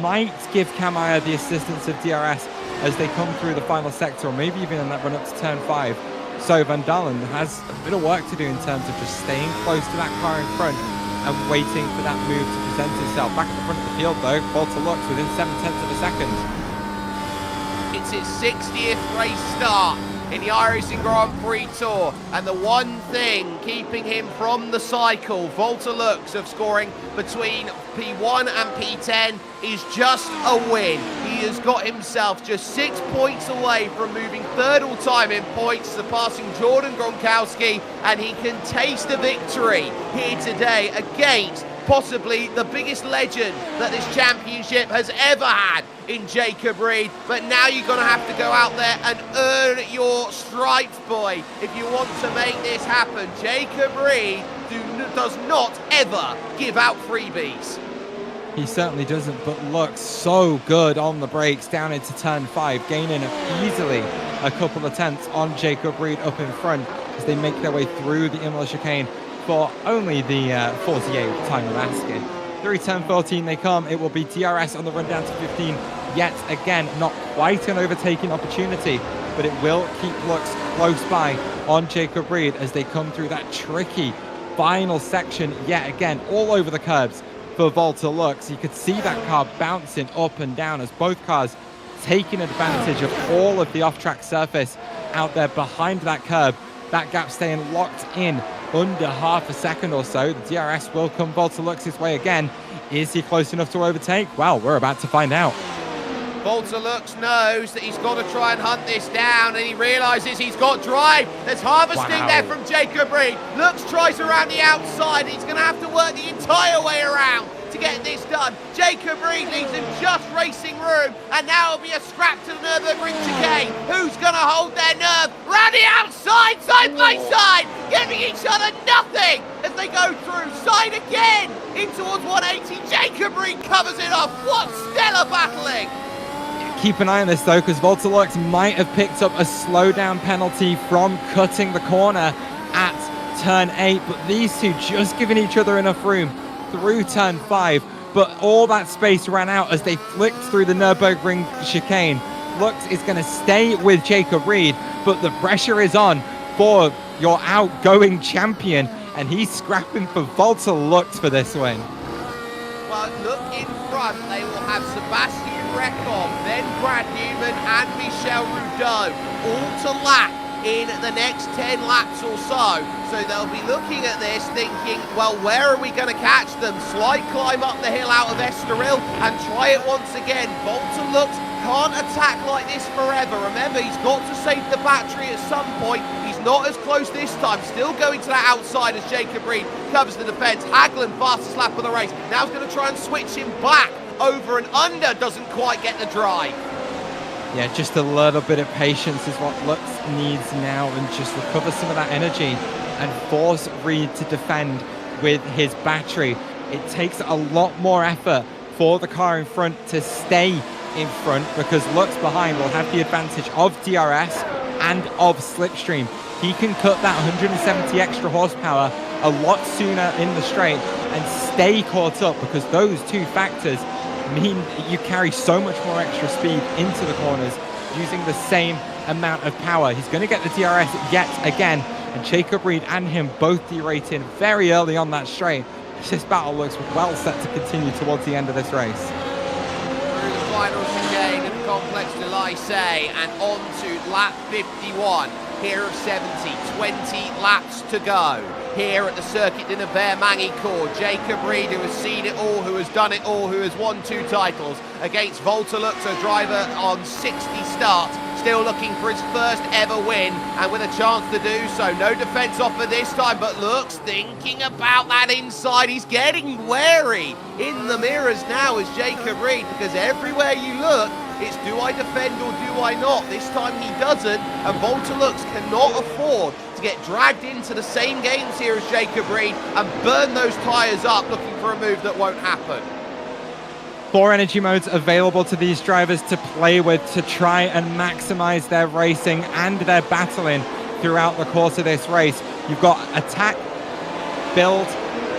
might give Kammeyer the assistance of DRS as they come through the final sector, or maybe even in that run up to turn 5. So Van Dalen has a bit of work to do in terms of just staying close to that car in front and waiting for that move to present itself. Back at the front of the field though, Volta Lux within 0.7 of a second. It's his 60th race start in the iRacing Grand Prix Tour, and the one thing keeping him from the cycle, Volta Lux, of scoring between P1 and P10 is just a win. He has got himself just 6 points away from moving 3rd all-time in points, surpassing Jordan Gronkowski, and he can taste a victory here today against possibly the biggest legend that this championship has ever had in Jacob Reed. But now you're going to have to go out there and earn your stripes, boy, if you want to make this happen. Jacob Reed does not ever give out freebies. He certainly doesn't, but looks so good on the brakes down into turn 5, gaining easily a couple of tenths on Jacob Reed up in front as they make their way through the Imola chicane for only the 48 time of asking. Through turn 14 they come. It will be DRS on the run down to 15. Yet again, not quite an overtaking opportunity, but it will keep Lux close by on Jacob Reed as they come through that tricky final section yet again, all over the curbs for Volta Lux. You could see that car bouncing up and down as both cars taking advantage of all of the off-track surface out there behind that curb. That gap staying locked in under half a second or so. The DRS will come Volta Lux's way again. Is he close enough to overtake? Well, we're about to find out. Volta Lux knows that he's got to try and hunt this down, and he realises he's got drive. There's harvesting there from Jacob Reed. Lux tries around the outside. He's going to have to work the entire way around to get this done. Jacob Reed leaves him just racing room, and now it'll be a scrap to the Nürburgring chicane. Who's going to hold their nerve? Round the outside, side by side, giving each other nothing as they go through. Side again, in towards 180. Jacob Reed covers it off. What stellar battling! Keep an eye on this though, because Volta Lux might have picked up a slowdown penalty from cutting the corner at turn 8, but these two just giving each other enough room through turn 5, but all that space ran out as they flicked through the Nürburgring chicane. Lux is going to stay with Jacob Reed, but the pressure is on for your outgoing champion, and he's scrapping for Volta Lux for this win. Well, look in front, they will have Sebastian Rekov, then Brad Newman and Michel Rudeau, all to lap in the next 10 laps or so. So they'll be looking at this thinking, well, where are we going to catch them? Slight climb up the hill out of Estoril and try it once again. Volta Lux can't attack like this forever. Remember, he's got to save the battery at some point. He's not as close this time, still going to that outside as Jacob Reed covers the defence. Hagland, fastest lap of the race. Now he's going to try and switch him back over and under, doesn't quite get the drive. Yeah, just a little bit of patience is what Lux needs now, and just recover some of that energy and force Reed to defend with his battery. It takes a lot more effort for the car in front to stay in front, because Lux behind will have the advantage of DRS and of slipstream. He can cut that 170 extra horsepower a lot sooner in the straight and stay caught up, because those two factors mean you carry so much more extra speed into the corners using the same amount of power. He's going to get the DRS yet again, and Jacob Reed and him both derating very early on that straight. This battle looks well set to continue towards the end of this race. Through the final chicane of Complex de l'Isay and on to lap 51 here of 70, 20 laps to go. Here at the Circuit de Nevers Magny-Cours, Jacob Reed, who has seen it all, who has done it all, who has won 2 titles, against Volta Lux, a driver on 60 starts, still looking for his first ever win, and with a chance to do so. No defence offer this time, but Lux thinking about that inside. He's getting wary in the mirrors now as Jacob Reed, because everywhere you look, it's do I defend or do I not? This time he doesn't, and Volta Lux cannot afford to get dragged into the same games here as Jacob Reed and burn those tyres up looking for a move that won't happen. 4 energy modes available to these drivers to play with to try and maximize their racing and their battling throughout the course of this race. You've got attack, build,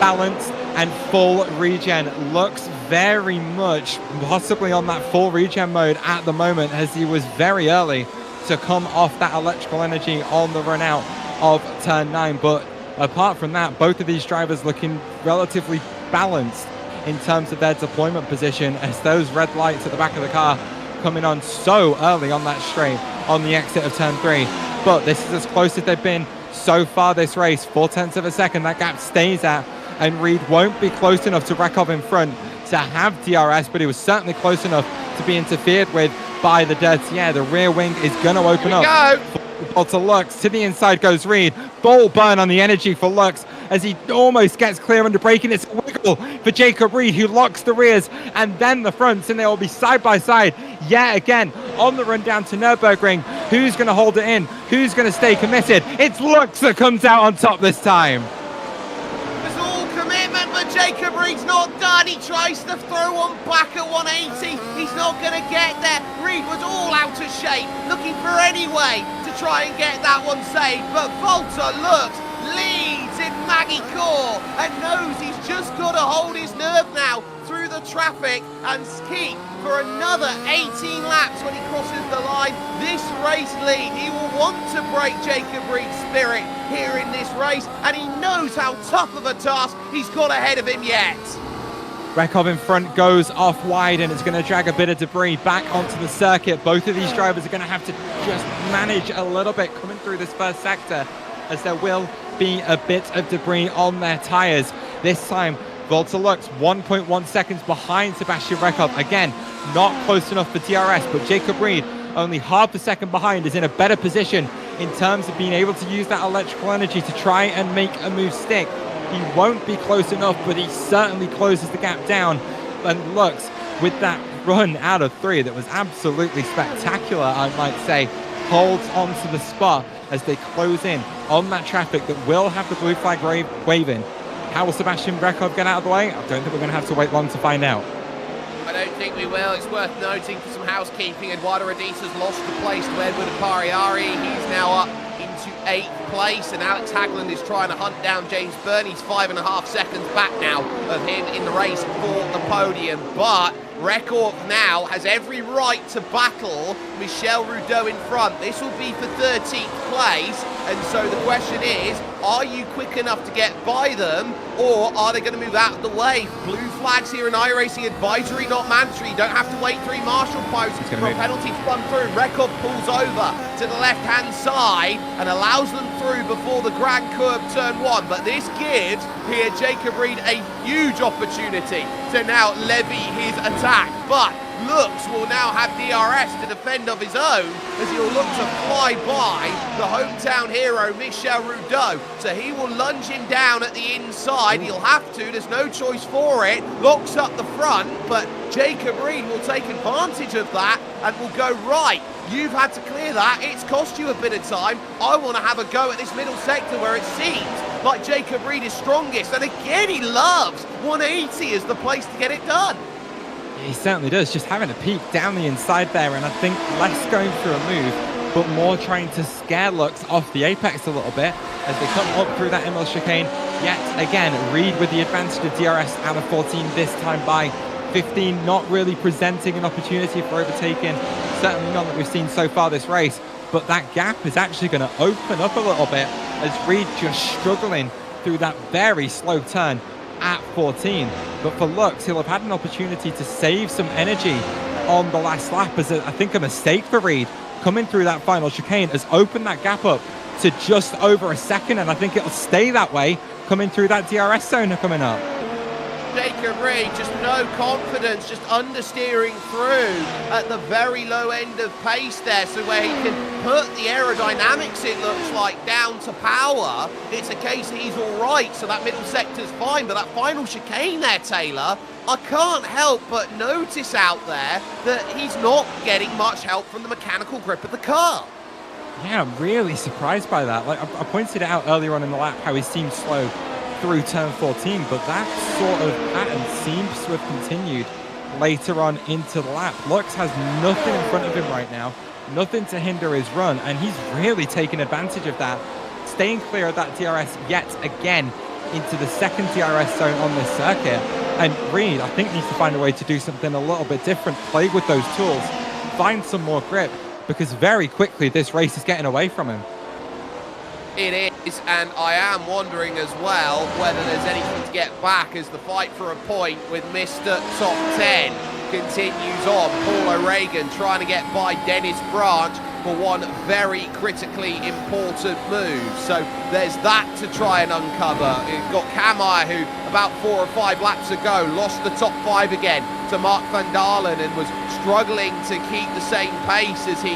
balance, and full regen. Looks very much possibly on that full regen mode at the moment, as he was very early to come off that electrical energy on the run out of turn 9. But apart from that, both of these drivers looking relatively balanced in terms of their deployment position, as those red lights at the back of the car coming on so early on that straight on the exit of turn 3. But this is as close as they've been so far this race. 0.4 of a second that gap stays at, and Reed won't be close enough to Rekov in front to have DRS, but he was certainly close enough to be interfered with by the dirty air. The rear wing is going to open up. To Lux, to the inside goes Reed. Full burn on the energy for Lux as he almost gets clear under braking. It's a wiggle for Jacob Reed, who locks the rears and then the fronts, and they will be side by side yet again on the run down to Nürburgring. Who's going to hold it in? Who's going to stay committed? It's Lux that comes out on top this time. There's all commitment, but Jacob Reed's not done. He tries to throw one back at 180. He's not going to get there. Reed was all out of shape, looking for any way to try and get that one saved. But Volta looks, leads in Magny-Cours and knows he's just got to hold his nerve now through the traffic and keep for another 18 laps when he crosses the line. This race lead, he will want to break Jacob Reed's spirit here in this race, and he knows how tough of a task he's got ahead of him yet. Rekov in front goes off wide, and it's going to drag a bit of debris back onto the circuit. Both of these drivers are going to have to just manage a little bit coming through this first sector, as there will be a bit of debris on their tyres. This time, Volta looks 1.1 seconds behind Sebastian Rekov. Again, not close enough for DRS, but Jacob Reed, only half a second behind, is in a better position in terms of being able to use that electrical energy to try and make a move stick. He won't be close enough, but he certainly closes the gap down, and looks, with that run out of 3 that was absolutely spectacular, I might say, holds on to the spot as they close in on that traffic that will have the blue flag waving. How will Sebastian Rekov get out of the way? I don't think we're going to have to wait long to find out. I don't think we will. It's worth noting for some housekeeping, Eduardo Radisa's lost the place to Edward Pariari. He's now up into 8th place, and Alex Hagland is trying to hunt down James Byrne. He's 5.5 seconds back now of him in the race for the podium. But Rekov now has every right to battle Michel Rudeau in front. This will be for 13th place, and so the question is, are you quick enough to get by them, or are they going to move out of the way? Blue flags here in iRacing, advisory not mandatory. You don't have to wait 3 marshal posts for a penalty to come through. Rekov pulls over to the left-hand side and allows them through before the Grand Curve turn 1, but this gives here Jacob Reed a huge opportunity to now levy his attack, but Lux will now have DRS to defend of his own as he'll look to fly by the hometown hero Michel Rudeau. So he will lunge him down at the inside. He'll have to, there's no choice for it. Locks up the front, but Jacob Reed will take advantage of that and will go right. You've had to clear that. It's cost you a bit of time. I want to have a go at this middle sector where it seems like Jacob Reed is strongest. And again, he loves 180 as the place to get it done. He certainly does, just having a peek down the inside there, and I think less going through a move, but more trying to scare Lux off the apex a little bit as they come up through that Emil chicane. Yet again, Reed with the advantage of DRS out of 14, this time by 15, not really presenting an opportunity for overtaking, certainly none that we've seen so far this race, but that gap is actually going to open up a little bit as Reed just struggling through that very slow turn at 14. But for Lux, he'll have had an opportunity to save some energy on the last lap, as I think a mistake for Reed coming through that final chicane has opened that gap up to just over a second, and I think it'll stay that way coming through that DRS zone coming up. Jacob Reed, just no confidence, just understeering through at the very low end of pace there, so where he can put the aerodynamics, it looks like, down to power, it's a case that he's all right, so that middle sector's fine, but that final chicane there, Taylor, I can't help but notice out there that he's not getting much help from the mechanical grip of the car. Yeah, I'm really surprised by that. Like I pointed it out earlier on in the lap how he seemed slow through turn 14, but that sort of pattern seems to have continued later on into the lap. Lux has nothing in front of him right now, nothing to hinder his run, and he's really taken advantage of that, staying clear of that DRS yet again into the second DRS zone on this circuit. And Reed, I think, needs to find a way to do something a little bit different, play with those tools, find some more grip, because very quickly this race is getting away from him. It is, and I am wondering as well whether there's anything to get back as the fight for a point with Mr. Top 10 continues on. Paul O'Regan trying to get by Dennis Branch for one very critically important move. So there's that to try and uncover. You've got Kamai, who about 4 or 5 laps ago lost the top 5 again to Mark van Dalen and was struggling to keep the same pace as he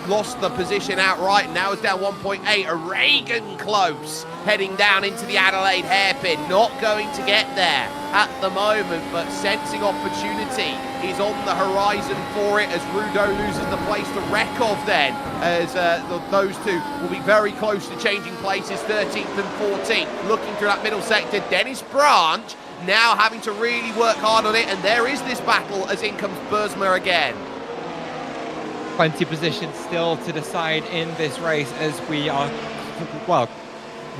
lost the position outright, and now is down 1.8. O'Regan close, heading down into the Adelaide hairpin, not going to get there at the moment, but sensing opportunity is on the horizon for it as Rudeau loses the place to Rekov then, as those two will be very close to changing places, 13th and 14th. Looking through that middle sector, Dennis Branch now having to really work hard on it, and there is this battle as in comes Bursma again. Plenty of positions still to decide in this race as we are, well,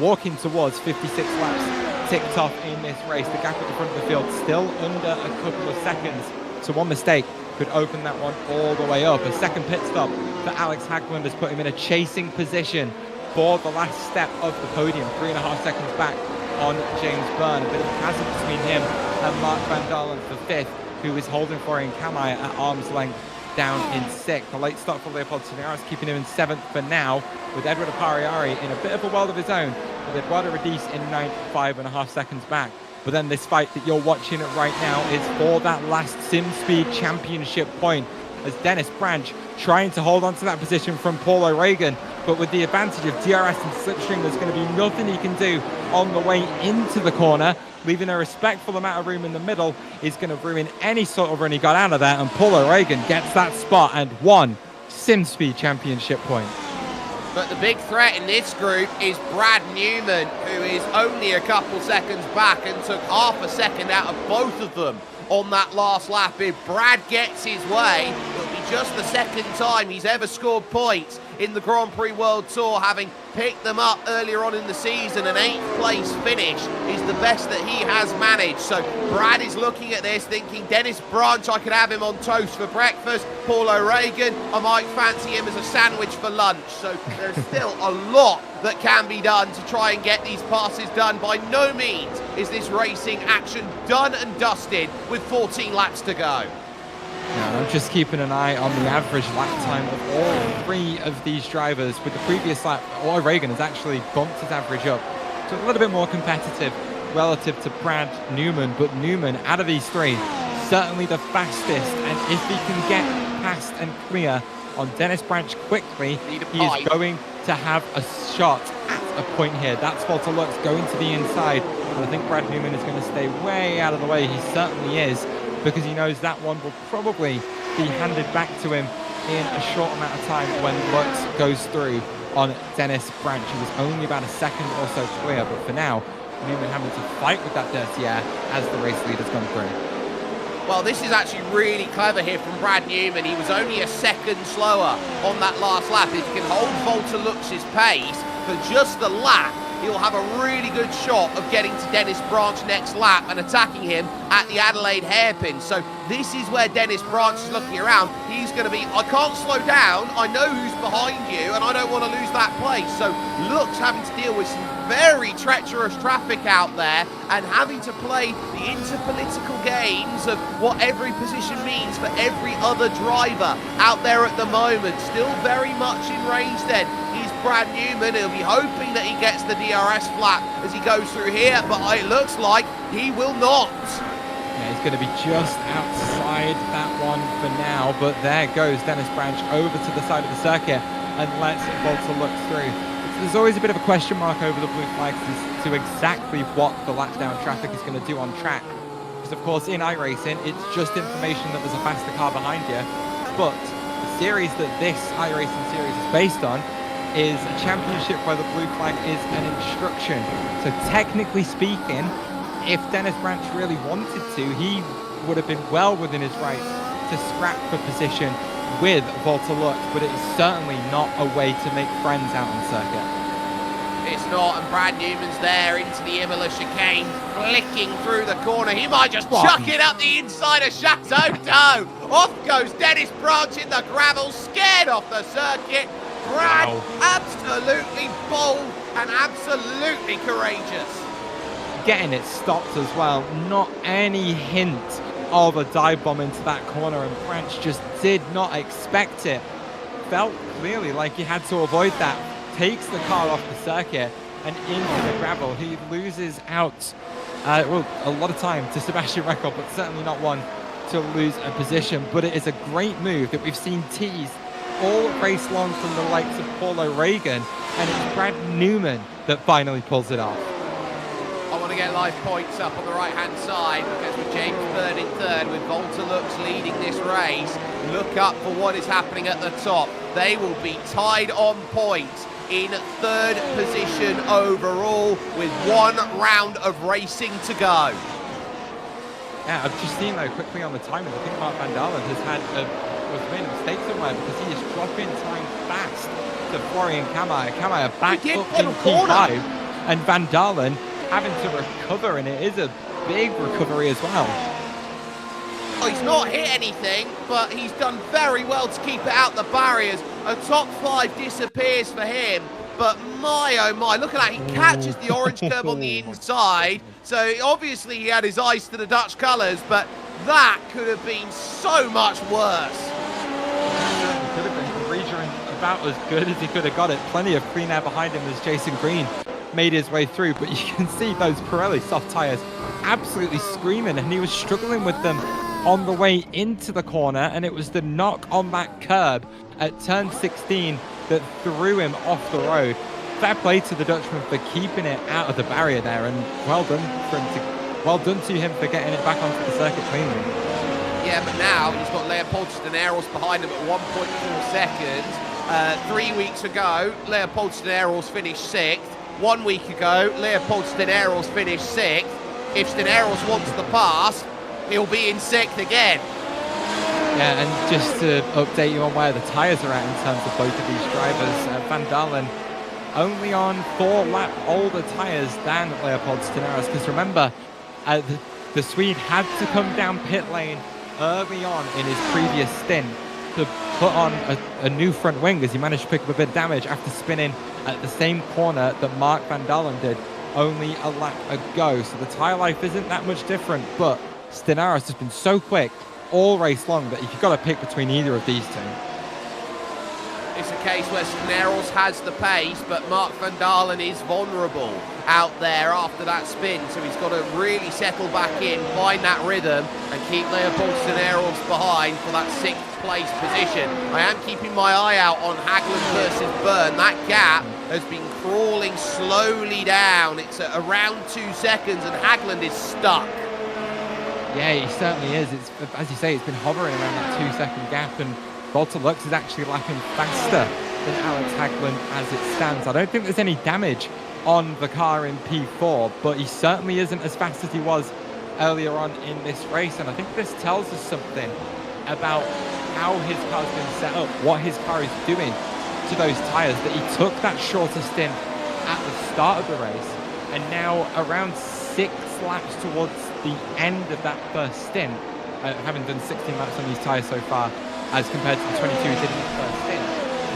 walking towards 56 laps ticked off in this race. The gap at the front of the field still under a couple of seconds, so one mistake could open that one all the way up. A second pit stop for Alex Hagland has put him in a chasing position for the last step of the podium, 3.5 seconds back on James Byrne. A bit of a chasm between him and Mark Van Dalen for 5th, who is holding for Ian Kamai at arm's length down in 6th. A late start for Leopold Tinaris, keeping him in 7th for now, with Edward Apariari in a bit of a world of his own, with Eduardo Radice in 9th, 5.5 seconds back. But then this fight that you're watching right now is for that last SimSpeed Championship point, as Dennis Branch trying to hold on to that position from Paul O'Regan, but with the advantage of DRS and slipstream, there's going to be nothing he can do on the way into the corner. Leaving a respectful amount of room in the middle is going to ruin any sort of run he got out of there, and Paul O'Regan gets that spot and one SimSpeed Championship point. But the big threat in this group is Brad Newman, who is only a couple seconds back and took half a second out of both of them on that last lap. If Brad gets his way, it'll be just the second time he's ever scored points in the Grand Prix World Tour, having picked them up earlier on in the season. An 8th place finish is the best that he has managed. So Brad is looking at this thinking, Dennis Branch, I could have him on toast for breakfast. Paul O'Regan, I might fancy him as a sandwich for lunch. So there's still a lot that can be done to try and get these passes done. By no means is this racing action done and dusted with 14 laps to go. Yeah, I'm just keeping an eye on the average lap time of all 3 of these drivers. With the previous lap, O'Regan has actually bumped his average up to a little bit more competitive relative to Brad Newman. But Newman, out of these 3, certainly the fastest. And if he can get past and clear on Dennis Branch quickly, he is going to have a shot at a point here. That's Walter Lux going to the inside. But I think Brad Newman is going to stay way out of the way. He certainly is, because he knows that one will probably be handed back to him in a short amount of time when Lux goes through on Dennis Branch. He was only about a second or so clear, but for now, Newman having to fight with that dirty air as the race lead has gone through. Well, this is actually really clever here from Brad Newman. He was only a second slower on that last lap. If he can hold Walter Lux's pace for just the lap, he'll have a really good shot of getting to Dennis Branch next lap and attacking him at the Adelaide hairpin. So this is where Dennis Branch is looking around. He's going to be, I can't slow down, I know who's behind you, and I don't want to lose that place. So Lux having to deal with some very treacherous traffic out there and having to play the interpolitical games of what every position means for every other driver out there at the moment. Still very much in range then. Brad Newman, he'll be hoping that he gets the DRS flap as he goes through here, but it looks like he will not. Yeah, he's going to be just outside that one for now, but there goes Dennis Branch over to the side of the circuit and lets Walter look through. There's always a bit of a question mark over the blue flags as to exactly what the lap down traffic is going to do on track. Because of course in iRacing, it's just information that there's a faster car behind you, but the series that this iRacing series is based on is a championship where the blue flag is an instruction. So technically speaking, if Dennis Branch really wanted to, he would have been well within his rights to scrap for position with Walter Lux, but it's certainly not a way to make friends out on circuit. It's not, and Brad Newman's there into the Imola chicane, flicking through the corner. He might just chuck it up the inside of Chateau d'Eau. Off goes Dennis Branch in the gravel, scared off the circuit. Brad, absolutely bold and absolutely courageous. Getting it stopped as well. Not any hint of a dive bomb into that corner, and Branch just did not expect it. Felt clearly like he had to avoid that. Takes the car off the circuit and into the gravel. He loses out well, a lot of time to Sebastian Vettel, but certainly not one to lose a position. But it is a great move that we've seen teased all race long from the likes of Paul O'Regan, and it's Brad Newman that finally pulls it off. I want to get live points up on the right-hand side, because with James Byrne in third, with Walter Lux leading this race, look up for what is happening at the top. They will be tied on points in third position overall with 1 round of racing to go. Yeah, I've just seen though quickly on the timing. I think Mark Van Dalen has made a mistake somewhere because he is dropping time fast to Florian Kamai. Kamai back up in P5, and Van Dalen having to recover, and it is a big recovery as well. Oh, he's not hit anything, but he's done very well to keep it out the barriers. A top 5 disappears for him. But my, oh my, look at that. He catches the orange curb on the inside. So obviously he had his eyes to the Dutch colours, but that could have been so much worse. It could have been Regerin about as good as he could have got it. Plenty of clean air behind him as Jason Green made his way through. But you can see those Pirelli soft tyres absolutely screaming, and he was struggling with them on the way into the corner, and it was the knock on that curb at turn 16 that threw him off the road. Fair play to the Dutchman for keeping it out of the barrier there, and well done to him for getting it back onto the circuit cleanly. Yeah, but now he's got Leopold Steneros behind him at 1.4 seconds. 3 weeks ago, Leopold Steneros finished 6th. 1 week ago, Leopold Steneros finished 6th. If Steneros wants the pass, he'll be in 6th again. Yeah, and just to update you on where the tyres are at in terms of both of these drivers, Van Dalen only on 4 lap older tyres than Leopold Steneros, because remember, the Swede had to come down pit lane early on in his previous stint to put on a new front wing, as he managed to pick up a bit of damage after spinning at the same corner that Mark Van Dalen did only a lap ago. So the tyre life isn't that much different, but Steneros has been so quick all race long that you've got to pick between either of these two. It's a case where Steneros has the pace, but Mark Van Dalen is vulnerable out there after that spin, so he's got to really settle back in, find that rhythm, and keep Leopold Steneros behind for that 6th place position. I am keeping my eye out on Hagland versus Byrne. That gap has been crawling slowly down. It's at around 2 seconds, and Hagland is stuck. Yeah, he certainly is. It's, as you say, it's been hovering around that 2 second gap, and Walter Lux is actually lapping faster than Alex Hagland as it stands. I don't think there's any damage on the car in P4, but he certainly isn't as fast as he was earlier on in this race, and I think this tells us something about how his car's been set up, what his car is doing to those tyres, that he took that shorter stint at the start of the race, and now around 6 laps towards the end of that first stint, having done 16 laps on these tyres so far as compared to the 22 he did in the first stint,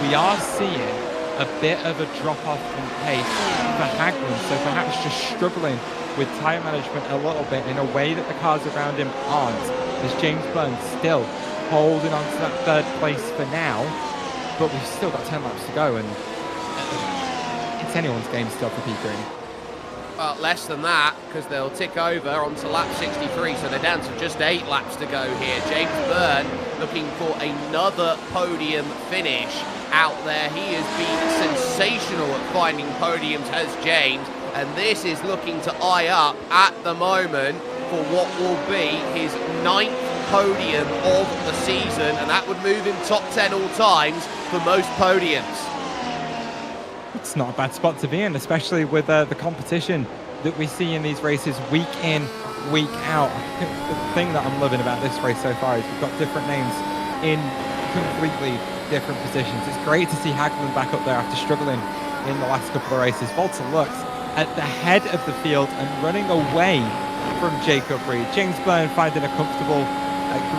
we are seeing a bit of a drop-off in pace for Hagland, so perhaps just struggling with tyre management a little bit in a way that the cars around him aren't, as James Byrne still holding on to that 3rd place for now, but we've still got 10 laps to go, and it's anyone's game still for Pete Green. Well, less than that, because they'll tick over onto lap 63, so they're down to just 8 laps to go here. James Byrne looking for another podium finish out there. He has been sensational at finding podiums, has James, and this is looking to eye up at the moment for what will be his 9th podium of the season, and that would move him top 10 all times for most podiums. It's not a bad spot to be in, especially with the competition that we see in these races week in, week out. The thing that I'm loving about this race so far is we've got different names in completely different positions. It's great to see Hagland back up there after struggling in the last couple of races. Walter Lux at the head of the field and running away from Jacob Reed. James Byrne finding a comfortable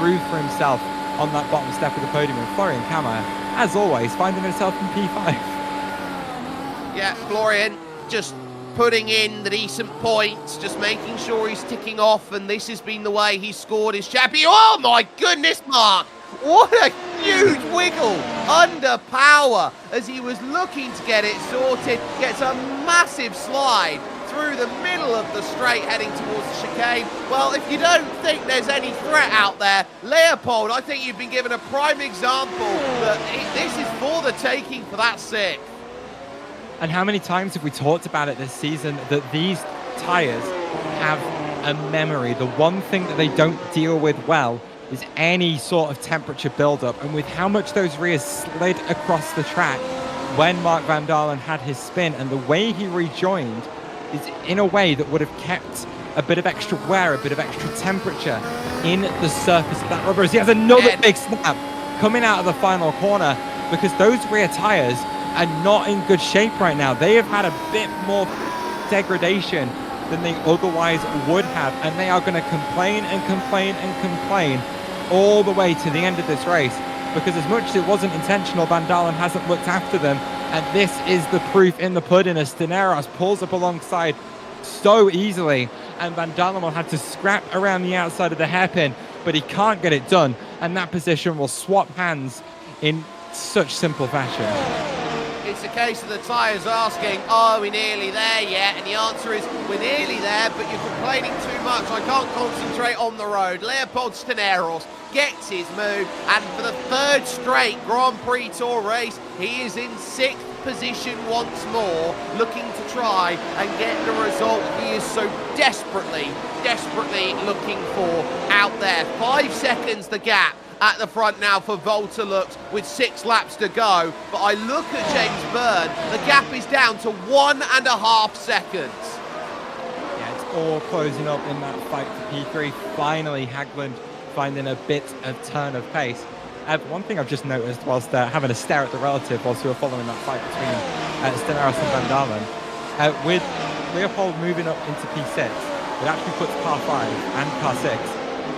groove for himself on that bottom step of the podium, and Florian Kammerer, as always, finding himself in P5. Yeah, Florian just putting in the decent points, just making sure he's ticking off, and this has been the way he's scored his champion. Oh my goodness, Mark! What a huge wiggle under power as he was looking to get it sorted. Gets a massive slide through the middle of the straight heading towards the chicane. Well, if you don't think there's any threat out there, Leopold, I think you've been given a prime example that this is for the taking for that 6th. And how many times have we talked about it this season that these tyres have a memory? The one thing that they don't deal with well is any sort of temperature build-up. And with how much those rears slid across the track when Mark Van Dalen had his spin and the way he rejoined is in a way that would have kept a bit of extra wear, a bit of extra temperature in the surface of that rubber. As he has another big snap coming out of the final corner, because those rear tires are not in good shape right now. They have had a bit more degradation than they otherwise would have, and they are going to complain and complain and complain all the way to the end of this race, because as much as it wasn't intentional, Van Dalen hasn't looked after them, and this is the proof in the pudding as Steneros pulls up alongside so easily, and Van Dalen will have to scrap around the outside of the hairpin, but he can't get it done, and that position will swap hands in such simple fashion. It's a case of the tyres asking, are we nearly there yet? And the answer is, we're nearly there, but you're complaining too much. I can't concentrate on the road. Leopold Steneros gets his move, and for the third straight Grand Prix Tour race, he is in 6th position once more, looking to try and get the result he is so desperately looking for out there. 5 seconds the gap at the front now for Volta-Lux with 6 laps to go, but I look at James Byrne, the gap is down to 1.5 seconds. Yeah, it's all closing up in that fight for P3. Finally, Hagland finding a bit of turn of pace. One thing I've just noticed whilst having a stare at the relative whilst we were following that fight between Steneros and Van Dalen, with Leopold moving up into P6, it actually puts car 5 and car 6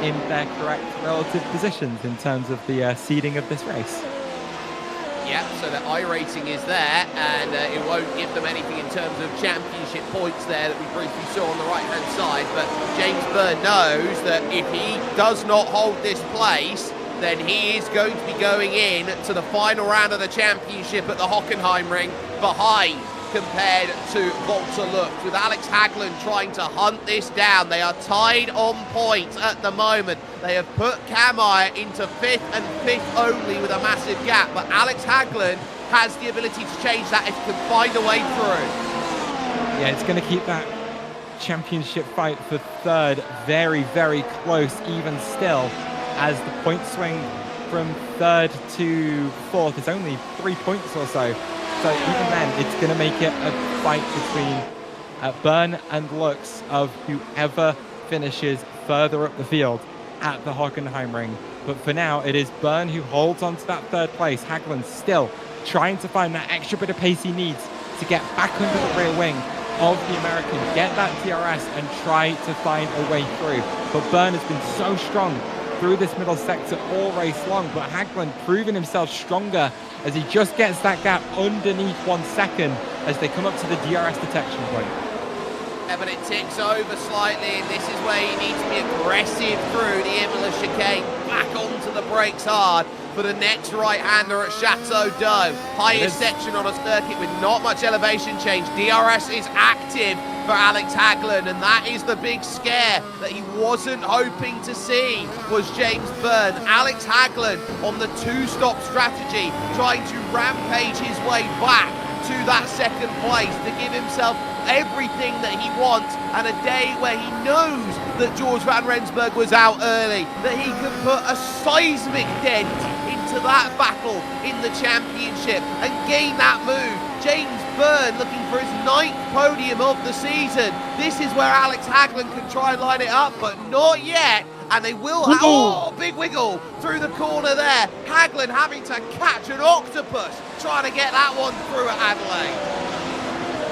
in their correct relative positions in terms of the seeding of this race. Yeah, so the iRacing is there, and it won't give them anything in terms of championship points there that we briefly saw on the right-hand side, but James Byrne knows that if he does not hold this place, then he is going to be going in to the final round of the championship at the Hockenheimring behind compared to Volta-Lux, with Alex Hagland trying to hunt this down. They are tied on points at the moment. They have put Kamai into 5th and 5th only with a massive gap, but Alex Hagland has the ability to change that if he can find a way through. Yeah, it's going to keep that championship fight for 3rd very, very close even still, as the point swing from 3rd to 4th is only 3 points or so. So even then, it's going to make it a fight between Byrne and Lux of whoever finishes further up the field at the Hockenheimring. But for now, it is Byrne who holds on to that 3rd place. Hagland still trying to find that extra bit of pace he needs to get back under the rear wing of the American, get that DRS and try to find a way through. But Byrne has been so strong through this middle sector all race long, but Hagland proving himself stronger as he just gets that gap underneath 1 second as they come up to the DRS detection point. Yeah, but it ticks over slightly, and this is where you need to be aggressive through the Imola chicane, back onto the brakes hard for the next right-hander at Chateau d'Eau. Highest section on a circuit with not much elevation change. DRS is active for Alex Hagland, and that is the big scare that he wasn't hoping to see, was James Byrne. Alex Hagland on the 2-stop strategy, trying to rampage his way back to that 2nd place to give himself everything that he wants, and a day where he knows that George Van Rensburg was out early, that he can put a seismic dent into that battle in the championship and gain that move. James Byrne looking for his 9th podium of the season. This is where Alex Hagland can try and line it up, but not yet. And they will have, oh, big wiggle through the corner there. Hagland having to catch an octopus, trying to get that one through at Adelaide.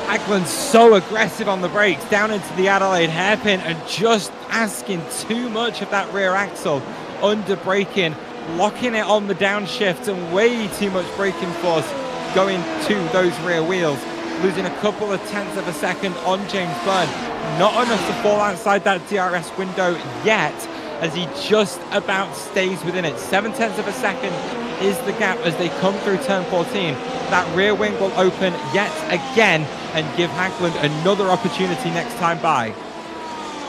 Hagland's so aggressive on the brakes down into the Adelaide hairpin and just asking too much of that rear axle, under braking, locking it on the downshift, and way too much braking force going to those rear wheels, losing a couple of tenths of a second on James Byrne. Not enough to fall outside that DRS window yet, as he just about stays within it. 7/10 of a second is the gap as they come through turn 14. That rear wing will open yet again and give Hagland another opportunity next time by.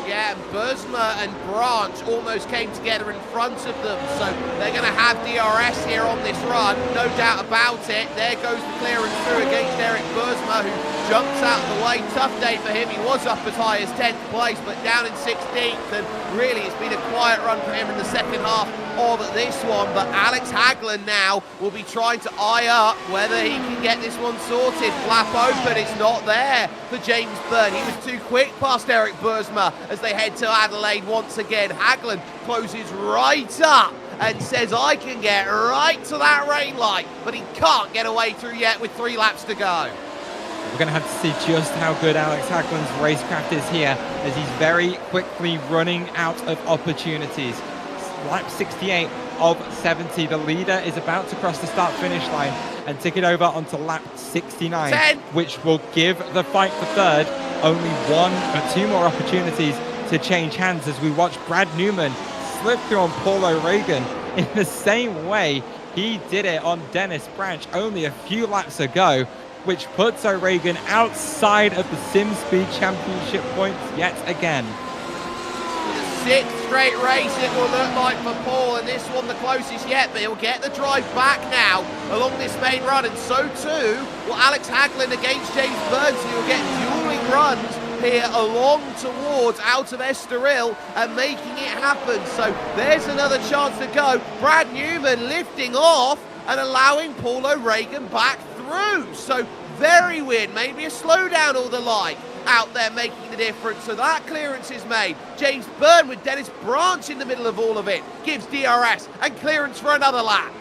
Yeah, and Bursma and Branch almost came together in front of them, so they're going to have DRS here on this run, no doubt about it. There goes the clearance through against Eric Bursma, who jumps out of the way. Tough day for him. He was up as high as 10th place, but down in 16th, and really it's been a quiet run for him in the second half of this one, but Alex Hagland now will be trying to eye up whether he can get this one sorted. Flap open, it's not there for James Byrne. He was too quick past Eric Bursma as they head to Adelaide once again. Hagland closes right up and says, I can get right to that rain light, but he can't get away through yet with 3 laps to go. We're going to have to see just how good Alex Hagland's racecraft is here, as he's very quickly running out of opportunities. Lap 68 of 70. The leader is about to cross the start-finish line and tick it over onto lap 69, 10. which will give the fight for third only 1 or 2 more opportunities to change hands, as we watch Brad Newman slip through on Paul O'Regan in the same way he did it on Dennis Branch only a few laps ago, which puts O'Regan outside of the SimSpeed Championship points yet again. The 6th straight race it will look like for Paul, and this one the closest yet, but he'll get the drive back now along this main run, and so too will Alex Hagland against James Byrne, so you'll get dueling runs here along towards out of Estoril and making it happen. So there's another chance to go. Brad Newman lifting off and allowing Paul O'Regan back through. So very weird, maybe a slowdown or the like out there making the difference. So that clearance is made. James Byrne with Dennis Branch in the middle of all of it gives DRS and clearance for another lap.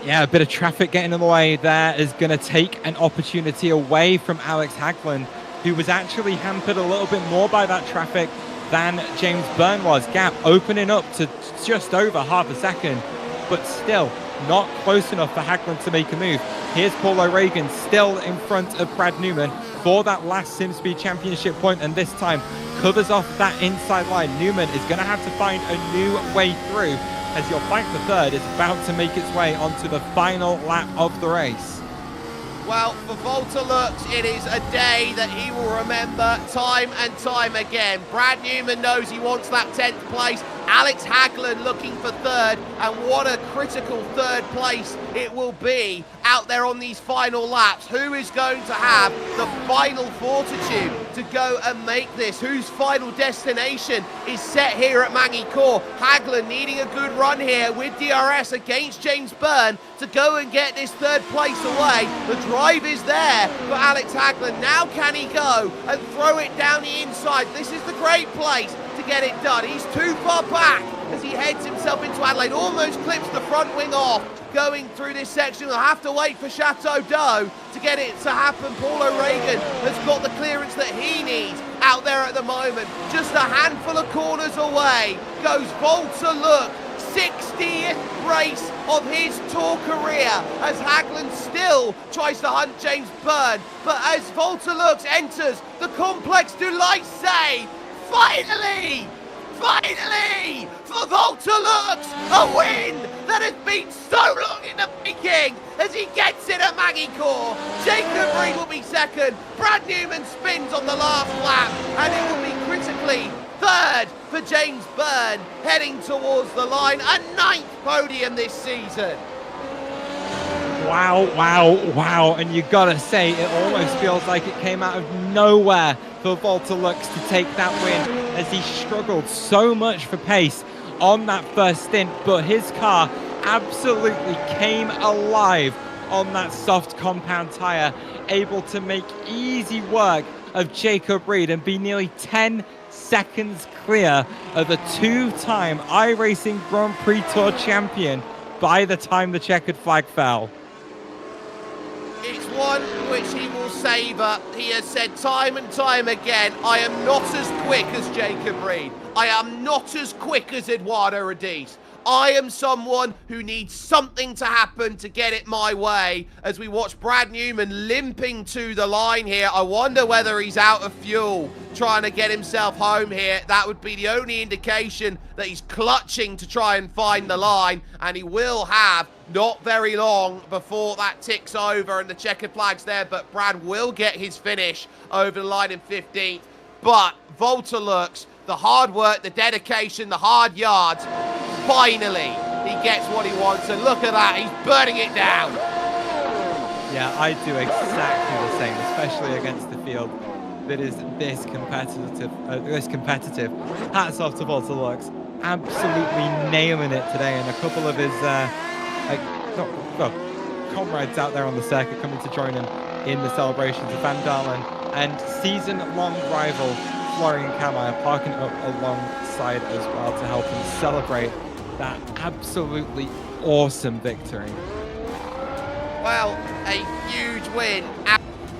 Yeah, a bit of traffic getting in the way there is going to take an opportunity away from Alex Hagland, who was actually hampered a little bit more by that traffic than James Byrne was. Gap opening up to just over half a second, but still not close enough for Hagland to make a move. Here's Paul O'Regan still in front of Brad Newman for that last SimSpeed Championship point, and this time covers off that inside line. Newman is going to have to find a new way through, as your fight for third is about to make its way onto the final lap of the race. Well, for Volta Lux, it is a day that he will remember time and time again. Brad Newman knows he wants that 10th place. Alex Hagland looking for third, and what a critical third place it will be out there on these final laps. Who is going to have the final fortitude to go and make this? Whose final destination is set here at Magny-Cours? Hagland needing a good run here with DRS against James Byrne to go and get this third place away. The drive is there for Alex Hagland. Now can he go and throw it down the inside? This is the great place to get it done. He's too far back as he heads himself into Adelaide, almost clips the front wing off. Going through this section, we'll have to wait for Chateau d'Eau to get it to happen. Paul O'Regan has got the clearance that he needs out there at the moment. Just a handful of corners away goes Volta Look, 60th race of his tour career, as Hagland still tries to hunt James Byrne. But as Volta Lux enters the Complex du Lycée, finally, for Volta Lux, a win that has been so long in the making as he gets it at Magny-Cours. Jacob Reed will be second. Brad Newman spins on the last lap, and it will be critically third for James Byrne, heading towards the line. A 9th podium this season. Wow. And you gotta say, it almost feels like it came out of nowhere for Volta Lux to take that win, as he struggled so much for pace on that first stint, but his car absolutely came alive on that soft compound tyre, able to make easy work of Jacob Reed and be nearly 10 seconds clear of the 2-time iRacing Grand Prix Tour champion by the time the checkered flag fell. It's one which he will savour. He has said time and time again, I am not as quick as Jacob Reed. I am not as quick as Eduardo Radice. I am someone who needs something to happen to get it my way. As we watch Brad Newman limping to the line here, I wonder whether he's out of fuel trying to get himself home here. That would be the only indication that he's clutching to try and find the line, and he will have not very long before that ticks over and the checkered flag's there, but Brad will get his finish over the line in 15th. But Volta Lux, the hard work, the dedication, the hard yards, finally he gets what he wants, and look at that, he's burning it down. Yeah, I do exactly the same, especially against the field that is this competitive. Hats off to Volta Lux. absolutely nailing it today, and a couple of his comrades out there on the circuit coming to join him in the celebrations of Van Dalen, and season-long rival Florian Kammeyer parking up alongside as well to help him celebrate that absolutely awesome victory. Well, a huge win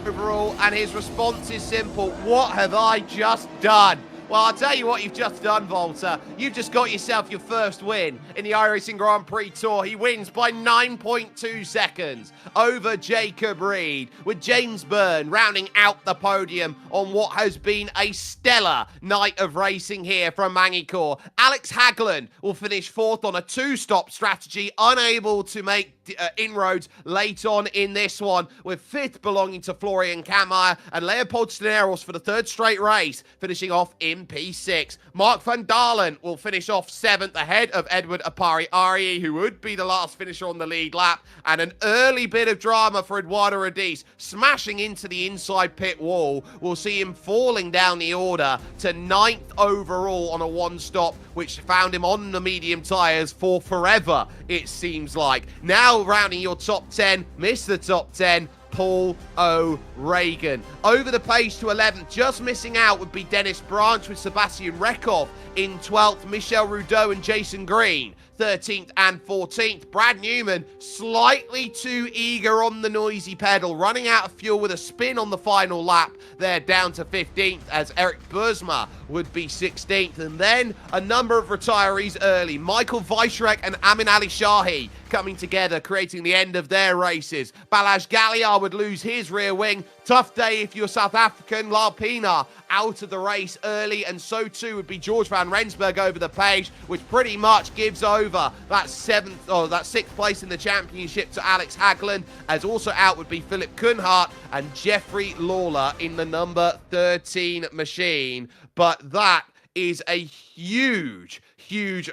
overall, and his response is simple. What have I just done? Well, I'll tell you what you've just done, Volta. You've just got yourself your first win in the iRacing Grand Prix Tour. He wins by 9.2 seconds over Jacob Reed, with James Byrne rounding out the podium on what has been a stellar night of racing here from Magny-Cours. Alex Hagland will finish fourth on a two-stop strategy, unable to make inroads late on in this one, with fifth belonging to Florian Kammeyer, and Leopold Steneros for the third straight race, finishing off in P6. Mark van Dalen will finish off seventh ahead of Edward Apari-Ari, who would be the last finisher on the lead lap, and an early bit of drama for Eduardo Rodis, smashing into the inside pit wall. We'll see him falling down the order to 9th overall on a one-stop, which found him on the medium tyres for forever, it seems like. Now rounding your top 10, missed the top 10, Paul O'Regan. Over the pace to 11th, just missing out would be Dennis Branch with Sebastian Rekov in 12th, Michel Rudeau and Jason Green 13th and 14th. Brad Newman slightly too eager on the noisy pedal, running out of fuel with a spin on the final lap. They're down to 15th as Eric Bursma would be 16th. And then a number of retirees early. Michael Weisreck and Amin Ali Shahi coming together, creating the end of their races. Balazs Galliard would lose his rear wing. Tough day if you're South African. Larpina out of the race early, and so too would be George van Rensburg over the page, which pretty much gives over that sixth place in the championship to Alex Hagland, as also out would be Philip Kuhnhardt and Jeffrey Lawler in the number 13 machine. But that is a huge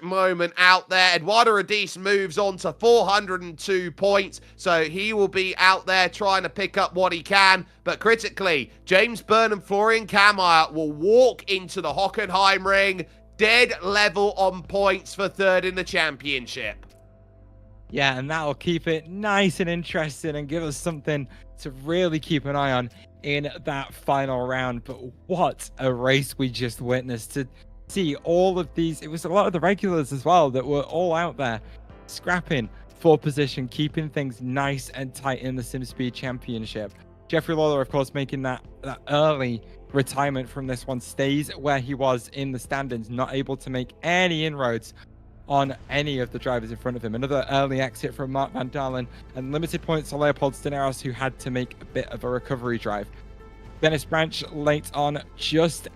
moment out there. Eduardo Rodis moves on to 402 points, so he will be out there trying to pick up what he can. But critically, James Byrne and Florian Kammeyer will walk into the Hockenheim ring dead level on points for third in the championship. Yeah, and that'll keep it nice and interesting and give us something to really keep an eye on in that final round. But what a race we just witnessed, to see all of these. It was a lot of the regulars as well that were all out there scrapping for position, keeping things nice and tight in the SimSpeed Championship. Jeffrey Lawler, of course, making that early retirement from this one, stays where he was in the standings, not able to make any inroads on any of the drivers in front of him. Another early exit from Mark van Dalen, and limited points to Leopold Steneros, who had to make a bit of a recovery drive. Dennis Branch late on just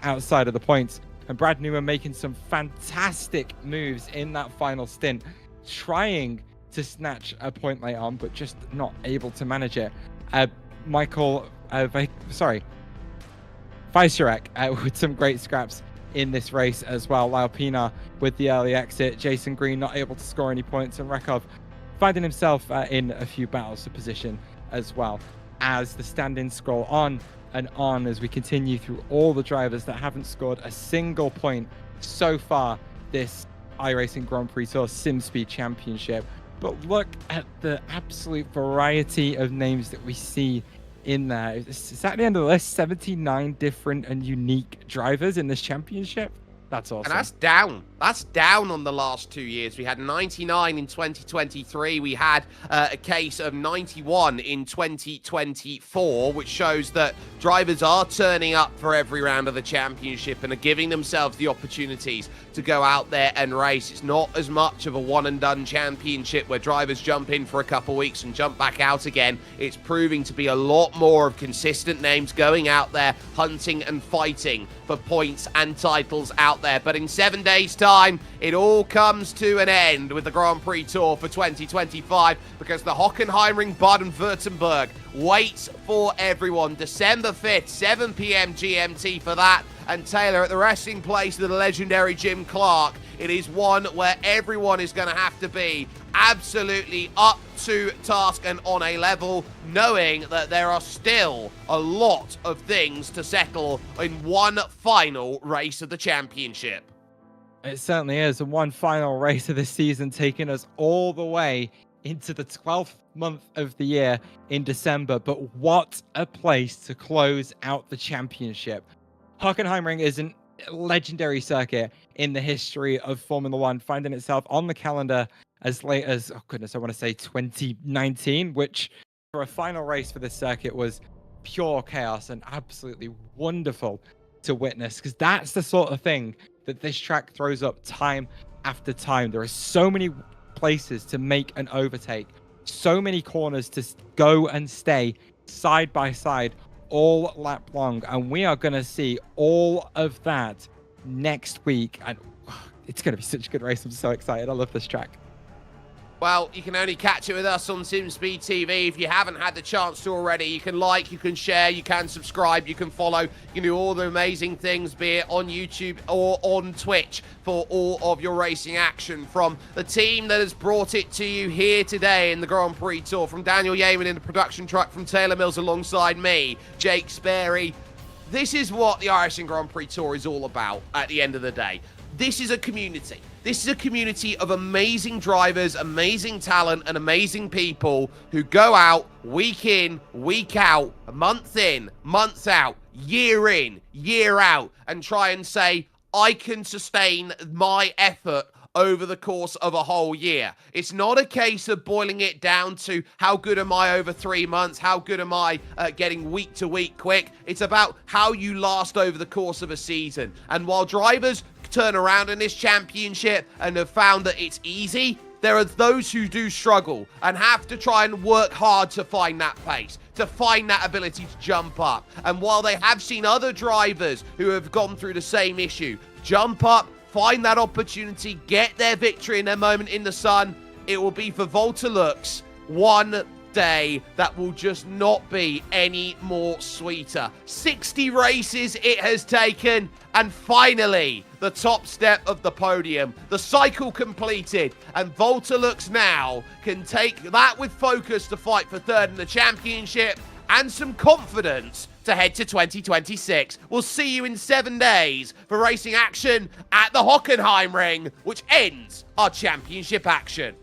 outside of the points, and Brad Newman making some fantastic moves in that final stint, trying to snatch a point late on, but just not able to manage it. Weisserek with some great scraps in this race as well. Lyle Pina with the early exit. Jason Green not able to score any points, and Rekov finding himself in a few battles for position as well, as the standings scroll on and on as we continue through all the drivers that haven't scored a single point so far this iRacing Grand Prix Tour SimSpeed Championship. But look at the absolute variety of names that we see in there. Is that the end of the list? 79 different and unique drivers in this championship. That's awesome. And that's down. That's down on the last 2 years. We had 99 in 2023. We had a case of 91 in 2024, which shows that drivers are turning up for every round of the championship and are giving themselves the opportunities to go out there and race. It's not as much of a one-and-done championship where drivers jump in for a couple weeks and jump back out again. It's proving to be a lot more of consistent names going out there, hunting and fighting for points and titles out there. But in 7 days' time, it all comes to an end with the Grand Prix Tour for 2025, because the Hockenheimring Baden-Württemberg waits for everyone. December 5th, 7 p.m. GMT for that. And Taylor, at the resting place of the legendary Jim Clark, it is one where everyone is going to have to be absolutely up to task and on a level, knowing that there are still a lot of things to settle in one final race of the championship. It certainly is. And one final race of the season taking us all the way into the 12th month of the year in December. But what a place to close out the championship. Hockenheimring is a legendary circuit in the history of Formula One, finding itself on the calendar as late as, oh goodness, I want to say 2019, which for a final race for this circuit was pure chaos and absolutely wonderful to witness, because that's the sort of thing that this track throws up time after time. There are so many places to make an overtake, so many corners to go and stay side by side all lap long, and we are going to see all of that next week, and it's going to be such a good race. I'm so excited. I love this track. Well, you can only catch it with us on SimSpeed TV. If you haven't had the chance to already, you can like, you can share, you can subscribe, you can follow, you can do all the amazing things, be it on YouTube or on Twitch, for all of your racing action from the team that has brought it to you here today in the Grand Prix Tour, from Daniel Yeaman in the production truck, from Taylor Mills alongside me, Jake Sperry. This is what the iRacing Grand Prix Tour is all about at the end of the day. This is a community. This is a community of amazing drivers, amazing talent, and amazing people who go out week in, week out, month in, month out, year in, year out, and try and say, I can sustain my effort over the course of a whole year. It's not a case of boiling it down to how good am I over 3 months, how good am I getting week to week quick. It's about how you last over the course of a season. And while drivers turn around in this championship and have found that it's easy, there are those who do struggle and have to try and work hard to find that pace, to find that ability to jump up. And while they have seen other drivers who have gone through the same issue jump up, find that opportunity, get their victory in their moment in the sun, it will be for Volta Lux one day that will just not be any more sweeter. 60 races it has taken, and finally the top step of the podium, the cycle completed, and Volta Lux now can take that with focus to fight for third in the championship and some confidence to head to 2026. We'll see you in 7 days for racing action at the Hockenheimring, which ends our championship action.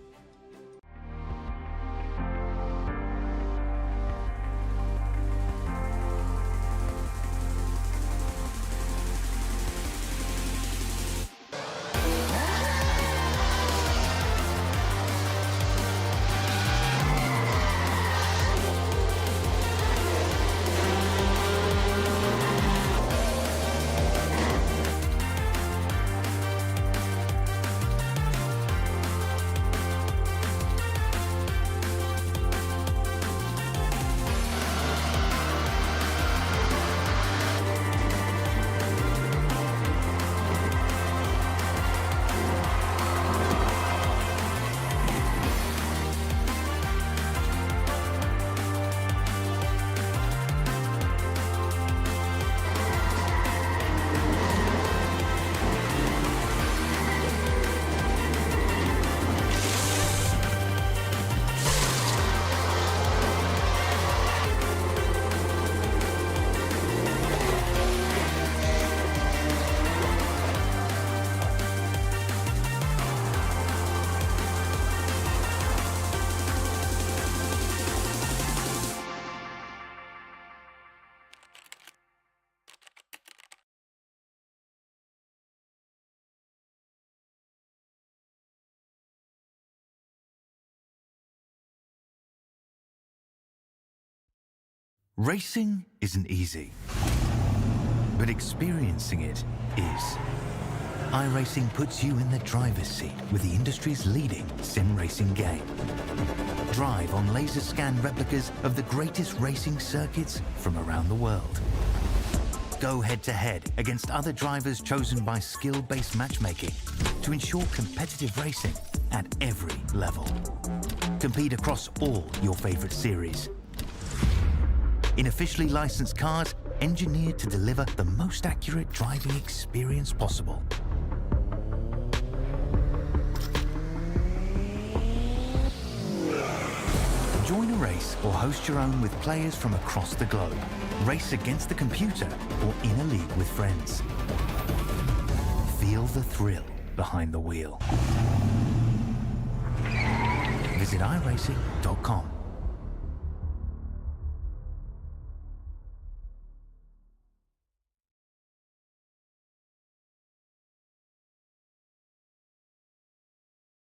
Racing isn't easy, but experiencing it is. iRacing puts you in the driver's seat with the industry's leading sim racing game. Drive on laser scan replicas of the greatest racing circuits from around the world. Go head-to-head against other drivers chosen by skill-based matchmaking to ensure competitive racing at every level. Compete across all your favorite series. In officially licensed cars, engineered to deliver the most accurate driving experience possible. race or host your own with players from across the globe. Race against the computer or in a league with friends. Feel the thrill behind the wheel. Visit iRacing.com.